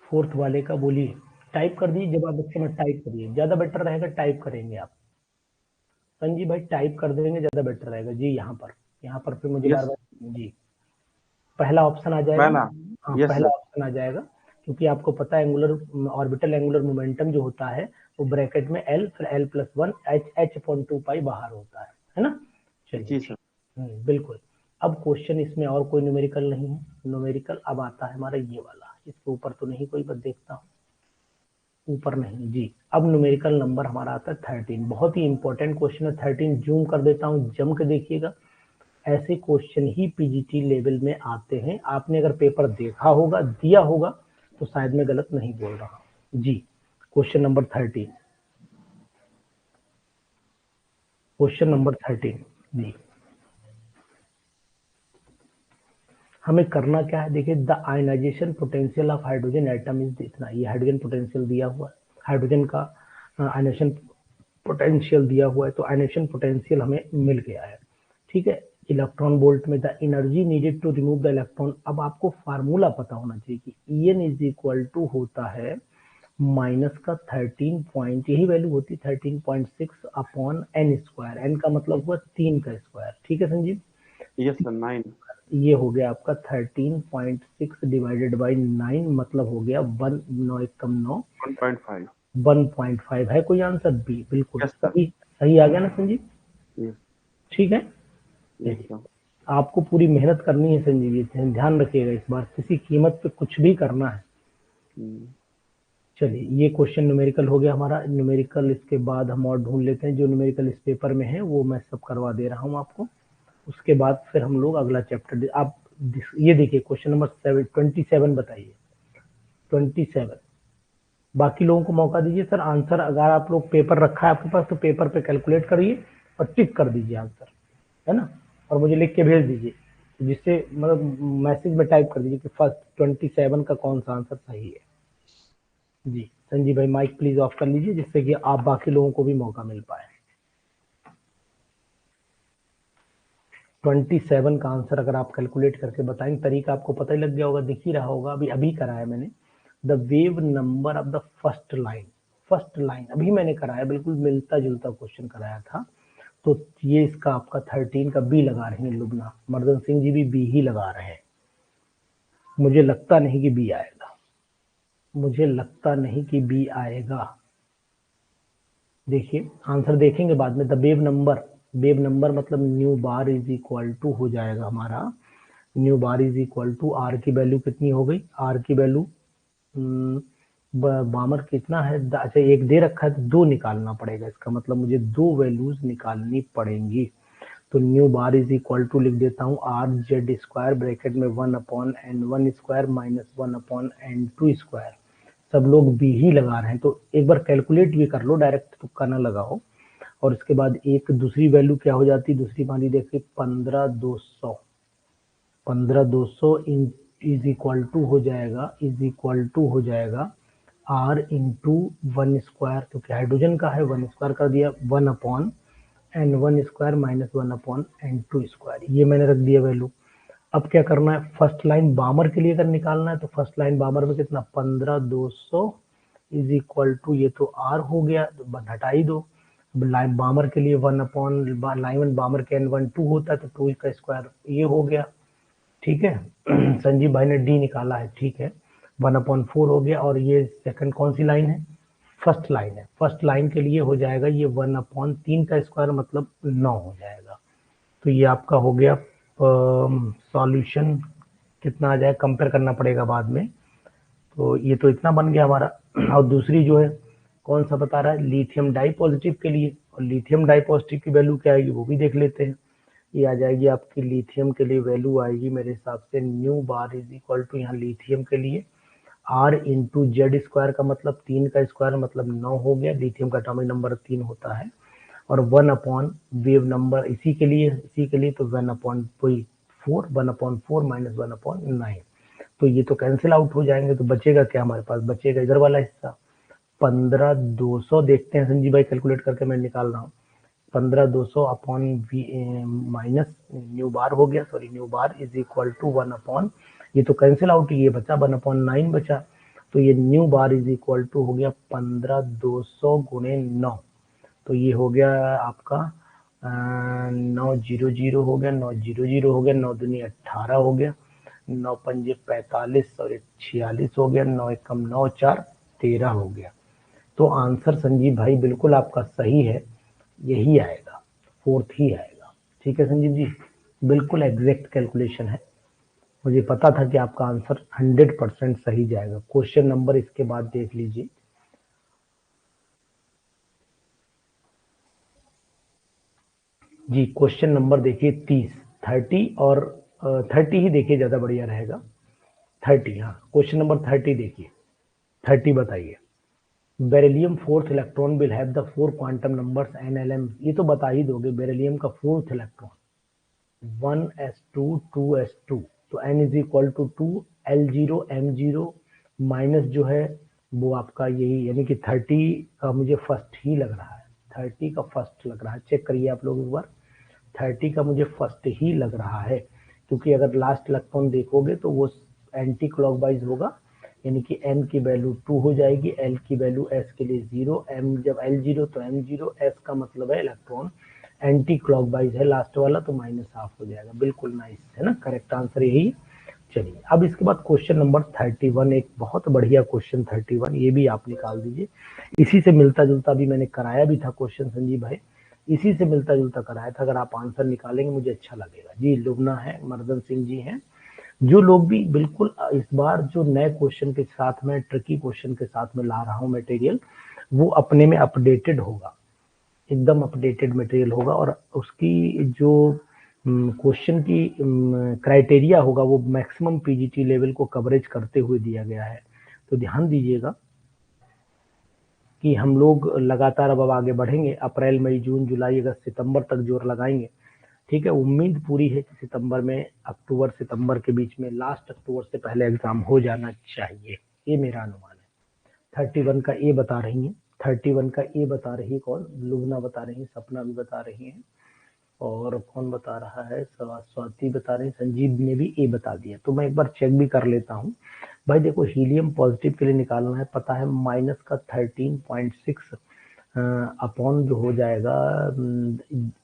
फोर्थ वाले का बोलिए, टाइप कर दीजिए जवाब, इस समय टाइप करिए, ज्यादा बेटर रहेगा टाइप करेंगे आप। संजीव भाई टाइप कर देंगे ज्यादा बेटर रहेगा जी। यहाँ पर फिर मुझे बार बार जी पहला ऑप्शन आ जाएगा ना, हाँ पहला ऑप्शन आ जाएगा, क्योंकि आपको पता है एंगुलर ऑर्बिटल एंगुलर मोमेंटम जो होता है वो ब्रैकेट में एल फिर l+1 h/2 पाई बाहर होता है ना। चलिए बिल्कुल। अब क्वेश्चन इसमें और कोई न्यूमेरिकल नहीं है, न्यूमेरिकल अब आता है हमारा ये वाला, इसके ऊपर तो नहीं कोई, बस देखता हूँ ऊपर नहीं जी। अब न्यूमेरिकल नंबर हमारा आता है 13, बहुत ही इंपॉर्टेंट क्वेश्चन है 13, जूम कर देता हूँ, जम के देखिएगा, ऐसे क्वेश्चन ही पीजीटी लेवल में आते हैं। आपने अगर पेपर देखा होगा, दिया होगा, तो शायद मैं गलत नहीं बोल रहा हूँ जी। क्वेश्चन नंबर 13, क्वेश्चन नंबर 13 जी। हमें करना क्या है, देखिए the ionization potential of hydrogen atom is इतना, ये हाइड्रोजन पोटेंशियल दिया हुआ है, हाइड्रोजन का आयनाइजेशन पोटेंशियल दिया हुआ है, तो आयनाइजेशन पोटेंशियल हमें मिल गया है, ठीक है। इलेक्ट्रॉन वोल्ट में the energy needed to remove the electron, अब आपको फार्मूला पता होना चाहिए कि En इज इक्वल टू होता है माइनस का 13 पॉइंट, यही वैल्यू होती 13.6 अपॉन n स्क्वायर, n का मतलब हुआ 3 का स्क्वायर, ठीक है संजीव। यस सर 9, ये हो गया आपका 13.6 डिवाइडेड बाई 9, मतलब हो गया 1, 9 1 कम 9 1.5, 1.5 है कोई आंसर बी, बिल्कुल Yes, sir. सही, सही आ गया ना संजीव। Yes. ठीक है, Yes, sir. आपको पूरी मेहनत करनी है संजीव, ये ध्यान रखिएगा, इस बार किसी कीमत पे कुछ भी करना है। चलिए ये क्वेश्चन न्यूमेरिकल हो गया हमारा, न्यूमेरिकल इसके बाद हम और ढूंढ लेते हैं जो न्यूमेरिकल इस पेपर में है, वो मैं सब करवा दे रहा हूँ आपको। उसके बाद फिर हम लोग अगला चैप्टर, आप ये देखिए क्वेश्चन नंबर 27 बताइए, 27। बाकी लोगों को मौका दीजिए सर, आंसर अगर आप लोग पेपर रखा है आपके पास तो पेपर पे कैलकुलेट करिए और टिक कर दीजिए आंसर, है ना, और मुझे लिख के भेज दीजिए, जिससे मतलब मैसेज में टाइप कर दीजिए कि फर्स्ट 27 का कौन सा आंसर सही है जी। संजीव भाई माइक प्लीज ऑफ कर लीजिए, जिससे कि आप बाकी लोगों को भी मौका मिल पाए। 27 का आंसर अगर आप कैलकुलेट करके बताएंगे, तरीका आपको पता ही लग गया होगा, दिख ही रहा होगा, अभी कराया मैंने। The wave number of the first line अभी मैंने कराया, बिल्कुल मिलता जुलता क्वेश्चन कराया था। तो ये इसका आपका 13 का बी लगा रहे हैं लुबना, मर्दन सिंह जी भी बी ही लगा रहे हैं, मुझे लगता नहीं कि बी आएगा, मुझे लगता नहीं कि बी आएगा। देखिए आंसर देखेंगे बाद में। द वेव नंबर मतलब nu bar is equal to हो जाएगा हमारा, nu bar is equal to R की वैल्यू कितनी हो गई, आर की वैल्यू बामर कितना है, अच्छा एक दे रखा है तो 2 निकालना पड़ेगा, इसका मतलब मुझे 2 वैल्यूज निकालनी पड़ेंगी। तो nu bar is equal to लिख देता हूँ आर जेड स्क्वायर ब्रैकेट में 1/n1 square minus 1/n2 square. सब लोग बी ही लगा रहे हैं, तो एक बार कैलकुलेट भी कर लो, डायरेक्ट तुक्का ना लगाओ। और इसके बाद एक दूसरी वैल्यू क्या हो जाती है, दूसरी वाली देखिए 15200 इज इक्वल टू हो जाएगा आर इंटू 1 स्क्वायर, क्योंकि हाइड्रोजन का है 1 स्क्वायर कर दिया 1/n1 square minus 1/n2 square, ये मैंने रख दिया वैल्यू। अब क्या करना है, फर्स्ट लाइन बामर के लिए अगर निकालना है तो फर्स्ट लाइन बामर में कितना 15200 इज इक्वल टू, ये तो आर हो गया तो हटा ही दो। लाइन बामर के लिए 1/लाइन बामर के n1 2 होता है तो 2 का स्क्वायर, ये हो गया, ठीक है। संजीव भाई ने डी निकाला है, ठीक है, 1/4 हो गया। और ये सेकंड कौन सी लाइन है, फर्स्ट लाइन है, फर्स्ट लाइन के लिए हो जाएगा ये 1/3 का स्क्वायर मतलब 9 हो जाएगा। तो ये आपका हो गया सॉल्यूशन, कितना आ जाए कंपेयर करना पड़ेगा बाद में। तो ये तो इतना बन गया हमारा। और दूसरी जो है कौन सा बता रहा है, लिथियम डाई पॉजिटिव के लिए, और लिथियम डाई पॉजिटिव की वैल्यू क्या आएगी वो भी देख लेते हैं। ये आ जाएगी आपकी लिथियम के लिए वैल्यू आएगी मेरे हिसाब से nu bar is equal to यहाँ लिथियम के लिए R इंटू जेड स्क्वायर का मतलब 3 का स्क्वायर मतलब 9 हो गया, लिथियम का एटॉमिक नंबर 3 होता है, और 1 अपॉन वेव नंबर इसी के लिए तो 1 अपॉन 4 1 अपॉन 4 माइनस 1 अपॉन 9, तो ये तो कैंसिल आउट हो जाएंगे, तो बचेगा क्या हमारे पास, बचेगा इधर वाला हिस्सा 15200 देखते हैं संजीव भाई, कैलकुलेट करके मैं निकाल रहा हूँ, 15200 अपॉन माइनस न्यू बार हो गया, sorry nu bar is equal to 1 upon, ये तो कैंसिल आउट, ये बचा 1 अपॉन 9 बचा, तो ये nu bar is equal to हो गया 15200 गुणे 9, तो ये हो गया आपका 900 हो गया, 900 हो गया, 9 दूनी 18 हो गया, 9 पंजे 45 और 46 हो गया, 9 एकम 9 4 13 हो गया, तो आंसर संजीव भाई बिल्कुल आपका सही है, यही आएगा, 4th ही आएगा। ठीक है संजीव जी, बिल्कुल एग्जैक्ट कैलकुलेशन है, मुझे पता था कि आपका आंसर 100% सही जाएगा। क्वेश्चन नंबर इसके बाद देख लीजिए, जी क्वेश्चन नंबर देखिए 30 और 30 ही देखिए, ज्यादा बढ़िया रहेगा, 30, हाँ क्वेश्चन नंबर 30 देखिए, 30 बताइए, beryllium 4th electron will have the 4 quantum numbers NLM, ये तो बता ही दोगे, बेरिलियम का 4th इलेक्ट्रॉन 1s2 2s2, तो n is equal to 2 L0 M0 minus जो है वो आपका यही, यानी कि 30 का मुझे फर्स्ट ही लग रहा है, 30 का फर्स्ट लग रहा है, चेक करिए आप लोग एक बार, 30 का मुझे फर्स्ट ही लग रहा है, क्योंकि अगर लास्ट इलेक्ट्रॉन देखोगे तो वो एंटी क्लॉकवाइज होगा, यानी कि n की वैल्यू 2 हो जाएगी, l की वैल्यू s के लिए 0, m जब L0 तो M0, s का मतलब है इलेक्ट्रॉन एंटी क्लॉकवाइज है लास्ट वाला, तो माइनस हाफ हो जाएगा, बिल्कुल नाइस है ना, करेक्ट आंसर यही। चलिए अब इसके बाद क्वेश्चन नंबर 31, एक बहुत बढ़िया क्वेश्चन 31, ये भी आप निकाल दीजिए, इसी से मिलता जुलता भी मैंने कराया भी था क्वेश्चन संजीव भाई, इसी से मिलता जुलता कराया था, अगर आप आंसर निकालेंगे मुझे अच्छा लगेगा। जी लुबना है, मर्दन सिंह जी हैं, जो लोग भी बिल्कुल इस बार जो नए क्वेश्चन के साथ में, ट्रिकी क्वेश्चन के साथ में ला रहा हूं मटेरियल, वो अपने में अपडेटेड होगा, एकदम अपडेटेड मटेरियल होगा, और उसकी जो क्वेश्चन की क्राइटेरिया होगा वो मैक्सिमम पीजीटी लेवल को कवरेज करते हुए दिया गया है, तो ध्यान दीजिएगा कि हम लोग लगातार अब आगे बढ़ेंगे, अप्रैल मई जून जुलाई अगस्त सितंबर तक जोर लगाएंगे, ठीक है, उम्मीद पूरी है कि सितंबर में, अक्टूबर सितंबर के बीच में, लास्ट अक्टूबर से पहले एग्जाम हो जाना चाहिए, ये मेरा अनुमान है। 31 का ए बता रही है, 31 का ए बता रही है कौन, लुबना बता रही है, सपना भी बता रही है, और कौन बता रहा है, स्वाति बता रही है, संजीव ने भी ए बता दिया, तो मैं एक बार चेक भी कर लेता हूँ भाई। देखो हीलियम पॉजिटिव के लिए निकालना है, पता है माइनस का 13.6 अपॉन जो हो जाएगा,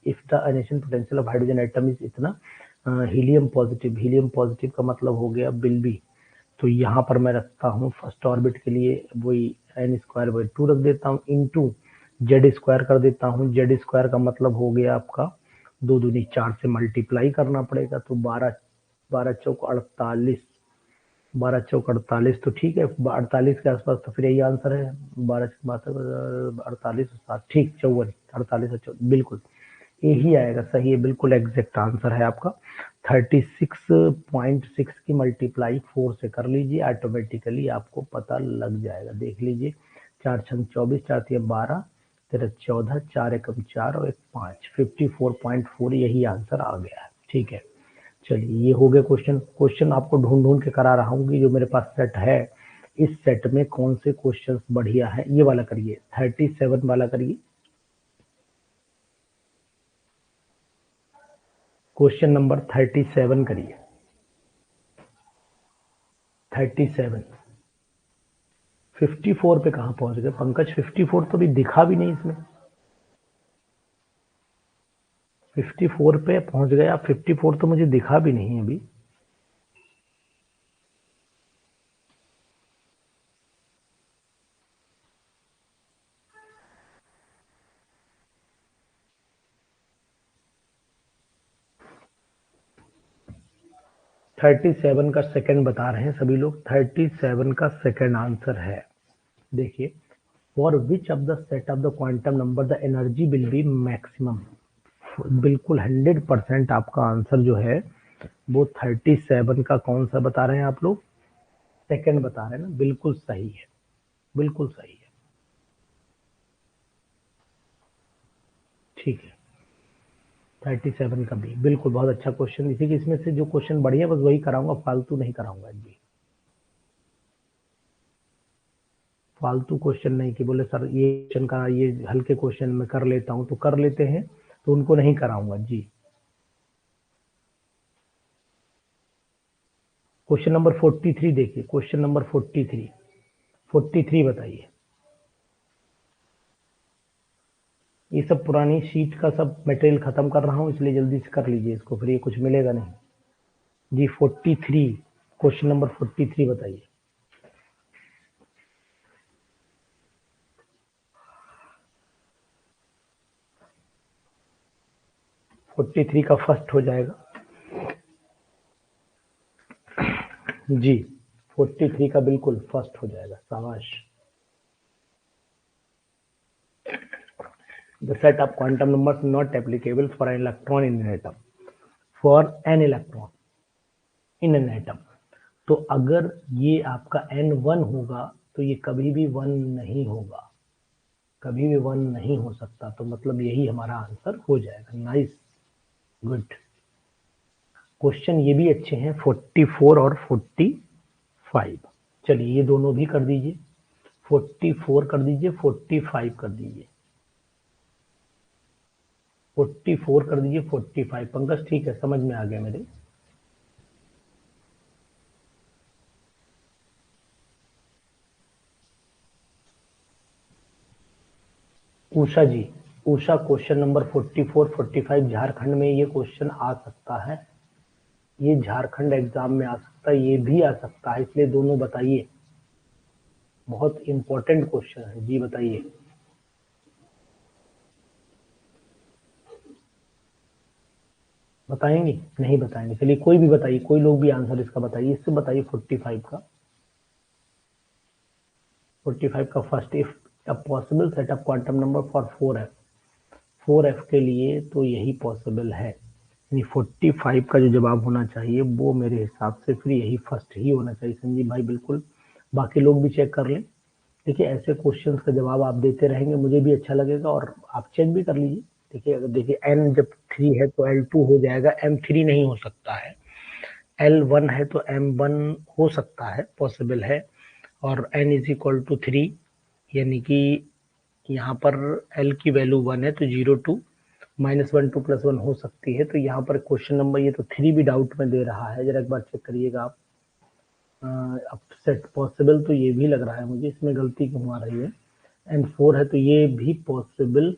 if the ionization potential of hydrogen atom is इतना, हीलियम पॉजिटिव का मतलब हो गया बिल्बी, तो यहाँ पर मैं रखता हूँ फर्स्ट ऑर्बिट के लिए वही n² 2 रख देता हूँ, इंटू जेड स्क्वायर कर देता हूँ, जेड स्क्वायर का मतलब हो गया आपका 2 दूनी 4 से मल्टीप्लाई करना पड़ेगा, तो 12 चौक 48, 12 चौक 48, तो ठीक है 48 के आसपास, तो फिर यही आंसर है, 48 7, ठीक 54, 48 और 54, बिल्कुल यही आएगा, सही है, बिल्कुल एग्जैक्ट आंसर है आपका। 36.6 की मल्टीप्लाई 4 से कर लीजिए, ऑटोमेटिकली आपको पता लग जाएगा, देख लीजिए, 4 छंग 24, 4 तिया 12, 13 14, 4 एकम 4 और 1 5, 54.4 यही आंसर आ गया है। ठीक है, चलिए ये हो गए क्वेश्चन आपको ढूंढ ढूंढ के करा रहा हूँ कि जो मेरे पास सेट है, इस सेट में कौन से क्वेश्चंस बढ़िया है, ये वाला करिए, 37 वाला करिए, क्वेश्चन नंबर 37 करिए, 37, 54 पे कहाँ पहुंच गए पंकज, 54 तो भी दिखा भी नहीं इसमें, 54 पे पहुंच गए आप, 54 तो मुझे दिखा भी नहीं अभी, थर्टी सेवन का सेकंड बता रहे हैं सभी लोग, 37 का सेकंड आंसर है, देखिए, for which of the set of the quantum number the energy will be maximum, बिल्कुल 100% आपका आंसर जो है वो 37 का कौन सा बता रहे हैं आप लोग? सेकंड बता रहे हैं ना, बिल्कुल सही है, बिल्कुल सही है। ठीक है, 37 का भी बिल्कुल बहुत अच्छा क्वेश्चन। इसी के इसमें से जो क्वेश्चन बढ़िया बस वही कराऊंगा, फालतू नहीं कराऊंगा जी, फालतू क्वेश्चन नहीं कि बोले सर ये क्वेश्चन का ये हल्के क्वेश्चन में कर लेता हूं तो कर लेते हैं, तो उनको नहीं कराऊंगा जी। क्वेश्चन नंबर 43 देखिए, क्वेश्चन नंबर 43 बताइए। ये सब पुरानी शीट का सब मटेरियल खत्म कर रहा हूं, इसलिए जल्दी से कर लीजिए इसको, फिर ये कुछ मिलेगा नहीं जी। 43, क्वेश्चन नंबर 43 बताइए। फोर्टी थ्री का फर्स्ट हो जाएगा जी, 43 का बिल्कुल फर्स्ट हो जाएगा, शाबाश। The set of quantum numbers not applicable for an electron in an atom. For an electron in an atom. तो अगर ये आपका n1 होगा तो ये कभी भी 1 नहीं होगा, कभी भी 1 नहीं हो सकता, तो मतलब यही हमारा आंसर हो जाएगा। Nice, good. क्वेश्चन ये भी अच्छे हैं, 44 और 45। चलिए ये दोनों भी कर दीजिए, 44 कर दीजिए, 45 कर दीजिए, 44 कर दीजिए, 45। पंकज ठीक है, समझ में आ गया मेरे। उषा जी, उषा क्वेश्चन नंबर 44 45 झारखंड में ये क्वेश्चन आ सकता है, ये झारखंड एग्जाम में आ सकता है, ये भी आ सकता है, इसलिए दोनों बताइए, बहुत इंपॉर्टेंट क्वेश्चन है जी, बताइए। बताएंगे नहीं बताएंगे, चलिए कोई भी बताइए, कोई लोग भी आंसर इसका बताइए, इससे बताइए 45 का, 45 का first. If a possible set of quantum number for 4f, 4f के लिए तो यही पॉसिबल है, यानी 45 का जो जवाब होना चाहिए वो मेरे हिसाब से फिर यही फर्स्ट ही होना चाहिए। संजीव भाई बिल्कुल, बाकी लोग भी चेक कर लें। देखिए ऐसे क्वेश्चंस का जवाब आप देते रहेंगे, मुझे भी अच्छा लगेगा, और आप चेक भी कर लीजिए। देखिए अगर देखिए n जब 3 है तो L2 हो जाएगा, M3 नहीं हो सकता है, L1 है तो M1 हो सकता है, पॉसिबल है, और n इज इक्वल टू 3, यानी कि यहाँ पर L की वैल्यू 1 है तो 0 2 -1 2 + 1 हो सकती है। तो यहाँ पर क्वेश्चन नंबर ये तो 3 भी डाउट में दे रहा है, जरा एक बार चेक करिएगा आप। अब सेट पॉसिबल तो ये भी लग रहा है मुझे, इसमें गलती क्यों आ रही है, एंड 4 है तो ये भी पॉसिबल।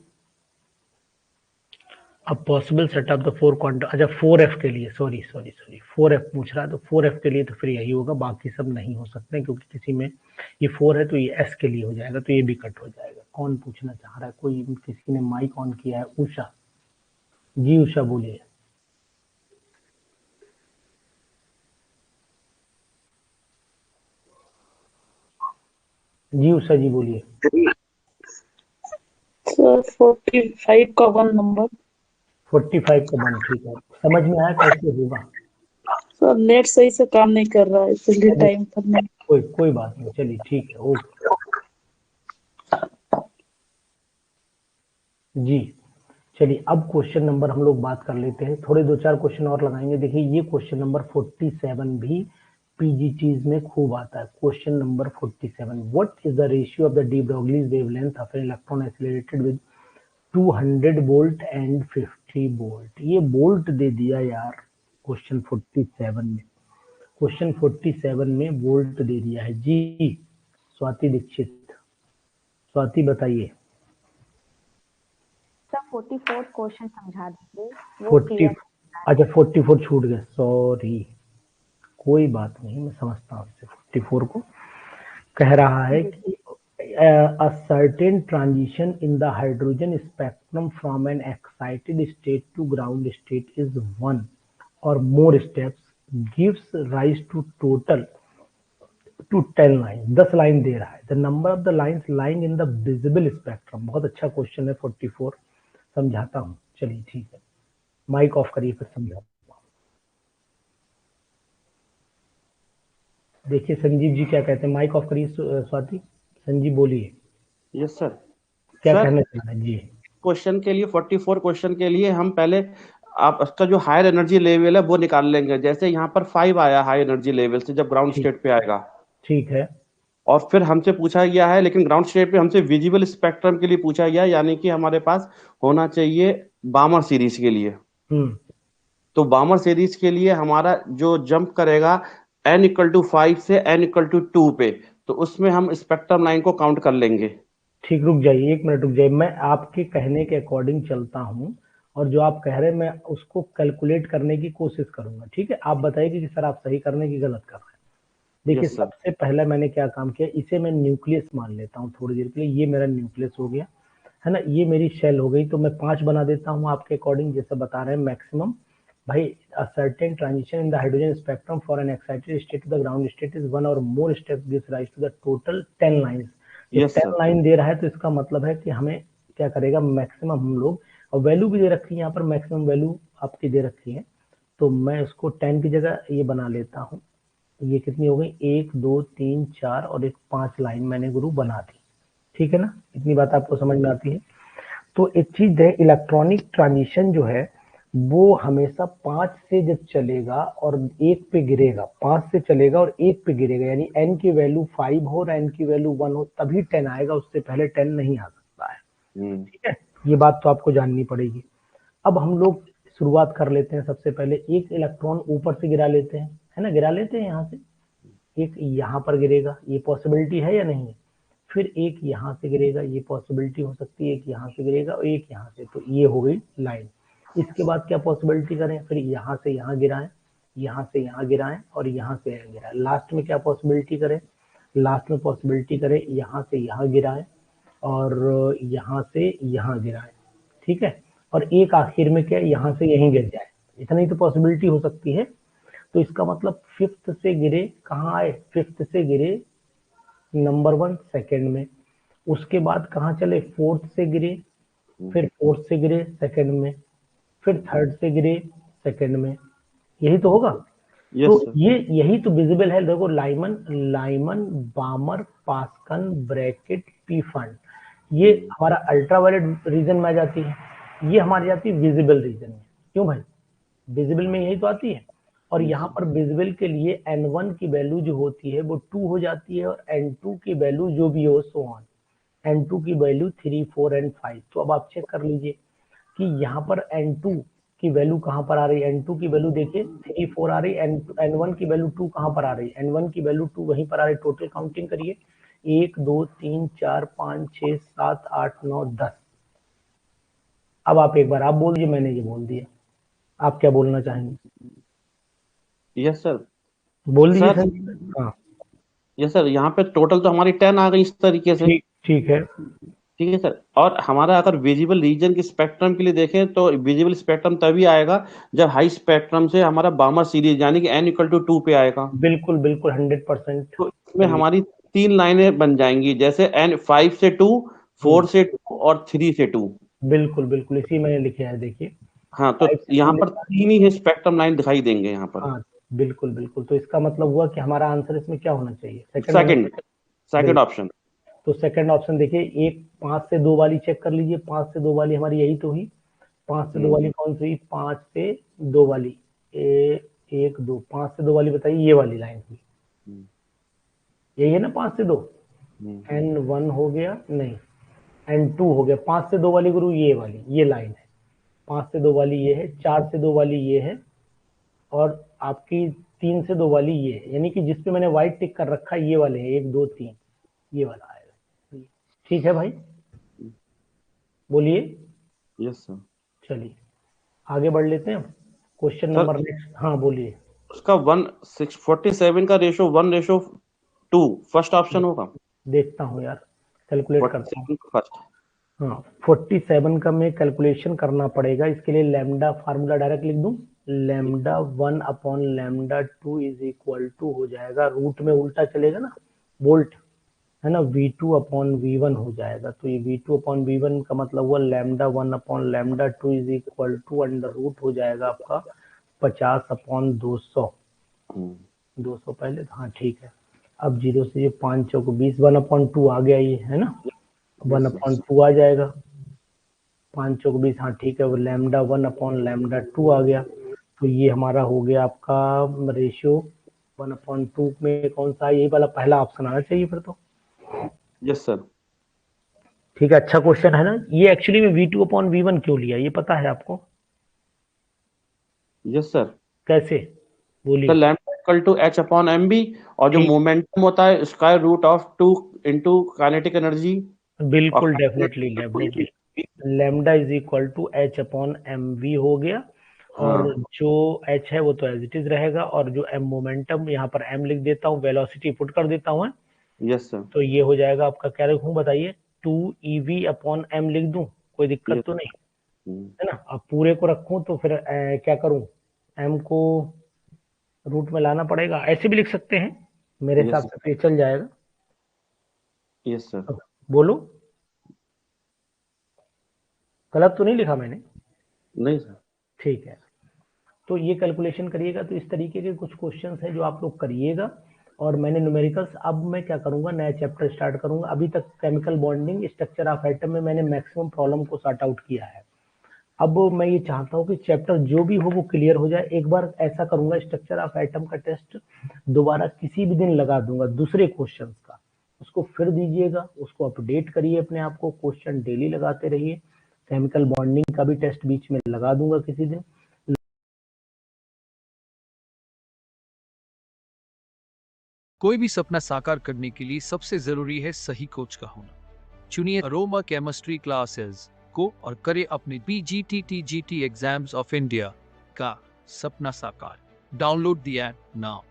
अब possible set of the 4 quantum, अच्छा 4f के लिए, सॉरी 4f पूछ रहा है, तो 4f के लिए तो फिर यही होगा, बाकी सब नहीं हो सकते, क्योंकि किसी में ये 4 है तो ये s के लिए हो जाएगा, तो ये भी कट हो जाएगा। कौन पूछना चाह रहा है, कोई किसी ने माइक ऑन किया है? उषा जी, उषा बोलिए। जी उषा जी बोलिए। सर 45 का 1 नंबर। 45 का 1, ठीक है, समझ में आया कैसे होगा? सर नेट सही से काम नहीं कर रहा है, इसलिए टाइम पर नहीं। कोई बात नहीं, चलिए ठीक है, ओके जी। चलिए अब क्वेश्चन नंबर हम लोग बात कर लेते हैं, थोड़े 2-4 क्वेश्चन और लगाएंगे। देखिए ये क्वेश्चन नंबर 47 भी पीजीटीज में खूब आता है। Question number 47, what is the ratio of the D Broglie's wavelength of an electron accelerated with 200 volt and 50 volt? ये वोल्ट दे दिया यार क्वेश्चन 47 में, क्वेश्चन 47 में वोल्ट दे दिया है जी। स्वाति दीक्षित, स्वाति बताइए। सर 44 क्वेश्चन समझा दीजिए, वो 40, क्लियर। अच्छा 44 छूट गए, सॉरी, कोई बात नहीं, मैं समझता हूँ इससे। 44 को कह रहा है कि a certain transition in the hydrogen spectrum from an excited state to ground state is 1 or more steps gives rise to total to 10 line, 10 line दे रहा है। The number of the lines lying in the visible spectrum, बहुत अच्छा question है 44, समझाता हूँ, चलिए ठीक है। माइक ऑफ करिए फिर समझाओ। देखिए संजीव जी क्या कहते हैं, माइक ऑफ करिए स्वाति। संजीव बोलिए यस सर। क्या सर कहना चाह रहे हैं जी। क्वेश्चन के लिए 44 क्वेश्चन के लिए हम पहले आप उसका जो हायर एनर्जी लेवल है वो निकाल लेंगे। जैसे यहाँ पर 5 आया हाई एनर्जी लेवल से जब ग्राउंड ठीक स्टेट पे आएगा, ठीक है। और फिर हमसे पूछा गया है, लेकिन ग्राउंड स्टेट पे हमसे विजिबल स्पेक्ट्रम के लिए पूछा गया है, यानी कि हमारे पास होना चाहिए बामर सीरीज के लिए। तो बामर सीरीज के लिए हमारा जो जंप करेगा n इक्वल टू 5 से n इक्वल टू 2 पे, तो उसमें हम स्पेक्ट्रम लाइन को काउंट कर लेंगे। ठीक, रुक जाइए 1 मिनट रुक जाइए, मैं आपके कहने के अकॉर्डिंग चलता हूँ और जो आप कह रहे हैं मैं उसको कैलकुलेट करने की कोशिश करूंगा। ठीक है, आप बताइए कि सर आप सही करने की गलत कर रहे हैं। देखिए यस सर। सबसे पहले मैंने क्या काम किया, इसे मैं न्यूक्लियस मान लेता हूँ थोड़ी देर के लिए। ये मेरा न्यूक्लियस हो गया है ना, ये मेरी शेल हो गई। तो मैं 5 बना देता हूँ आपके अकॉर्डिंग, जैसे बता रहे हैं मैक्सिमम। भाई a certain transition in the hydrogen spectrum for an excited state to the ground state is one or more steps gives rise to the total 10 lines। ये यस 10 सर। लाइन दे रहा है तो इसका मतलब है कि हमें क्या करेगा, मैक्सिमम हम लोग, और वैल्यू भी दे रखी है यहाँ पर, मैक्सिमम वैल्यू आपकी दे रखी है। तो मैं इसको 10 की जगह ये बना लेता हूँ। ये कितनी हो गई, 1 2 3 4 और एक 5 लाइन मैंने गुरु बना दी। ठीक है ना, इतनी बात आपको समझ में आती है। तो एक चीज है, इलेक्ट्रॉनिक ट्रांजिशन जो है वो हमेशा 5 से जब चलेगा और 1 पे गिरेगा, 5 से चलेगा और 1 पे गिरेगा, यानी n की वैल्यू 5 हो और n की वैल्यू 1 हो तभी 10 आएगा, उससे पहले 10 नहीं आ सकता है। ठीक है, ये बात तो आपको जाननी पड़ेगी। अब हम लोग शुरुआत कर लेते हैं। सबसे पहले एक इलेक्ट्रॉन ऊपर से गिरा लेते हैं, है ना, गिरा लेते हैं यहाँ से। एक यहाँ पर गिरेगा, ये पॉसिबिलिटी है या नहीं है। फिर एक यहाँ से गिरेगा, ये पॉसिबिलिटी हो सकती है, एक यहाँ से गिरेगा और एक यहाँ से, तो ये हो गई लाइन। इसके बाद क्या पॉसिबिलिटी करें, फिर यहाँ से यहाँ गिराएं, यहाँ से यहाँ गिराएं और यहाँ से यहाँ गिराएं। लास्ट में क्या पॉसिबिलिटी करें, लास्ट में पॉसिबिलिटी करें यहाँ से यहाँ गिराएं और यहाँ से यहाँ गिराएं। ठीक है, और एक आखिर में क्या, यहाँ से यहीं गिर जाए। इतना ही तो पॉसिबिलिटी हो सकती है। तो इसका मतलब 5th से गिरे, कहाँ आए, 5th से गिरे नंबर 1 सेकंड में। उसके बाद कहाँ चले, 4th से गिरे, फिर 4th से गिरे सेकंड में, फिर 3rd से गिरे सेकंड में। यही तो होगा। तो ये यही तो विजिबल है। देखो Lyman Lyman बामर पास्कन bracket P fund, ये हमारा अल्ट्रावायलेट रीजन में आ जाती है, ये हमारी जाती है विजिबल रीजन में। क्यों भाई, विजिबल में यही तो आती है। और यहाँ पर विजिबल के लिए n1 की वैल्यू जो होती है वो 2 हो जाती है और n2 की वैल्यू जो भी हो सो ऑन, n2 की वैल्यू 3 4 एंड 5। तो अब आप चेक कर लीजिए कि यहाँ पर n2 की वैल्यू कहाँ पर आ रही है। n2 की वैल्यू देखिए 3 4 आ रही है, n1 की वैल्यू 2 कहाँ पर आ रही है, n1 की वैल्यू 2 वहीं पर आ रही है। टोटल काउंटिंग करिए, 1 2 3 4 5 6 7 8 9 10। अब आप एक बार आप बोल दीजिए, मैंने ये बोल दिया, आप क्या बोलना चाहेंगे। Yes sir. बोल दीजिए सर सर। हाँ यस सर, यहाँ पे टोटल तो हमारी 10 आ गई इस तरीके से। ठीक है। ठीक है सर। और हमारा अगर विजिबल रीजन के स्पेक्ट्रम के लिए देखें तो विजिबल स्पेक्ट्रम तभी आएगा जब हाई स्पेक्ट्रम से हमारा बामर सीरीज यानी कि n इक्वल टू 2 पे आएगा। बिल्कुल बिल्कुल 100%। तो इसमें हमारी 3 लाइनें बन जाएंगी, जैसे n 5 से 2, 4 से 2 और 3 से 2। बिल्कुल बिल्कुल, इसी मैंने लिखा है देखिए। हाँ, तो यहाँ पर 3 ही स्पेक्ट्रम लाइन दिखाई देंगे यहाँ पर। हाँ बिल्कुल बिल्कुल, तो इसका मतलब हुआ कि हमारा आंसर इसमें क्या होना चाहिए, सेकंड ऑप्शन। तो सेकंड ऑप्शन देखिए, एक 5 से 2 वाली चेक कर लीजिए। 5 से 2 वाली हमारी यही तो हुई। 5 से 2 वाली कौन सी हुई, 5 से 2 वाली 1 2, 5 से 2 वाली बताइए, ये वाली लाइन हुई, यही है ना 5 से 2। n1 हो गया, नहीं n2 हो गया। 5 से 2 वाली गुरु ये वाली, ये लाइन है। 5 से 2 वाली ये है, 4 से 2 वाली ये है और आपकी 3 से 2 वाली ये है, यानी कि जिसपे मैंने व्हाइट टिक कर रखा है ये वाले हैं, 1 2 3, ये वाला आएगा। ठीक है भाई, बोलिए। Yes sir. चलिए आगे बढ़ लेते हैं, क्वेश्चन नंबर नेक्स्ट। हाँ बोलिए। उसका 47 का रेशो 1:2 फर्स्ट ऑप्शन होगा। देखता हूँ यार, कैलकुलेट करता हूँ। फर्स्ट। हाँ 47 का मैं कैलकुलेशन करना पड़ेगा, इसके लिए लैम्डा फार्मूला डायरेक्ट लिख दूं। Lambda 1 upon lambda 2 is equal to हो जाएगा, रूट में उल्टा चलेगा ना, वोल्ट है ना, V2 अपॉन V1 हो जाएगा। तो ये V2 अपॉन V1 का मतलब हुआ lambda 1 upon lambda 2 is equal to under root हो जाएगा आपका 50 अपॉन 200। 200 पहले, हाँ ठीक है। अब 0 से ये 5 चौक 20, 1 अपॉन 2 आ गया ये, है ना, 1 अपॉन 2 आ जाएगा, 5 चौक 20, हाँ ठीक है। वो लैम्डा 1 अपॉन लैम्डा 2 आ गया। तो ये हमारा हो गया आपका रेशियो 1 अपॉन 2 में कौन सा, यही वाला पहला ऑप्शन आना चाहिए फिर तो। Yes sir. ठीक है, अच्छा क्वेश्चन है ना। ये एक्चुअली में V2 अपॉन V1 क्यों लिया, ये पता है आपको? Yes sir. कैसे, तो बोलिए। Lambda equal to H upon M B, और जो ठीक, मोमेंटम होता है square root of 2 into kinetic energy. बिल्कुल, definitely definitely. Lambda is equal to H upon M V हो गया। और हाँ जो एच है वो तो एज इट इज रहेगा, और जो एम मोमेंटम, यहाँ पर एम लिख देता हूँ, वेलोसिटी पुट कर देता हूँ। Yes sir. तो ये हो जाएगा आपका, क्या लिखूं बताइए, 2 EV अपॉन एम लिख दूं, कोई दिक्कत तो नहीं है ना। अब पूरे को रखूं तो फिर क्या करूं, एम को रूट में लाना पड़ेगा, ऐसे भी लिख सकते हैं, मेरे यस हिसाब से तो ये चल जाएगा। Yes sir. अब बोलो, गलत तो नहीं लिखा मैंने? नहीं सर। ठीक है, तो ये कैलकुलेशन करिएगा। तो इस तरीके के कुछ क्वेश्चंस हैं जो आप लोग करिएगा। और मैंने न्यूमेरिकल्स, अब मैं क्या करूंगा, नया चैप्टर स्टार्ट करूंगा। अभी तक chemical bonding, structure of atom में मैंने मैक्सिमम प्रॉब्लम को सॉर्ट आउट किया है। अब मैं ये चाहता हूँ कि चैप्टर जो भी हो वो क्लियर हो जाए। एक बार ऐसा करूंगा, स्ट्रक्चर ऑफ एटम का टेस्ट दोबारा किसी भी दिन लगा दूंगा, दूसरे क्वेश्चंस का, उसको फिर दीजिएगा, उसको अपडेट करिए अपने आप को, क्वेश्चन डेली लगाते रहिए। केमिकल बॉन्डिंग का भी टेस्ट बीच में लगा दूंगा किसी दिन। कोई भी सपना साकार करने के लिए सबसे जरूरी है सही कोच का होना। चुनिए अरोमा केमिस्ट्री क्लासेस को और करें अपने PGT-TGT एग्जाम्स ऑफ इंडिया का सपना साकार। Download the app now.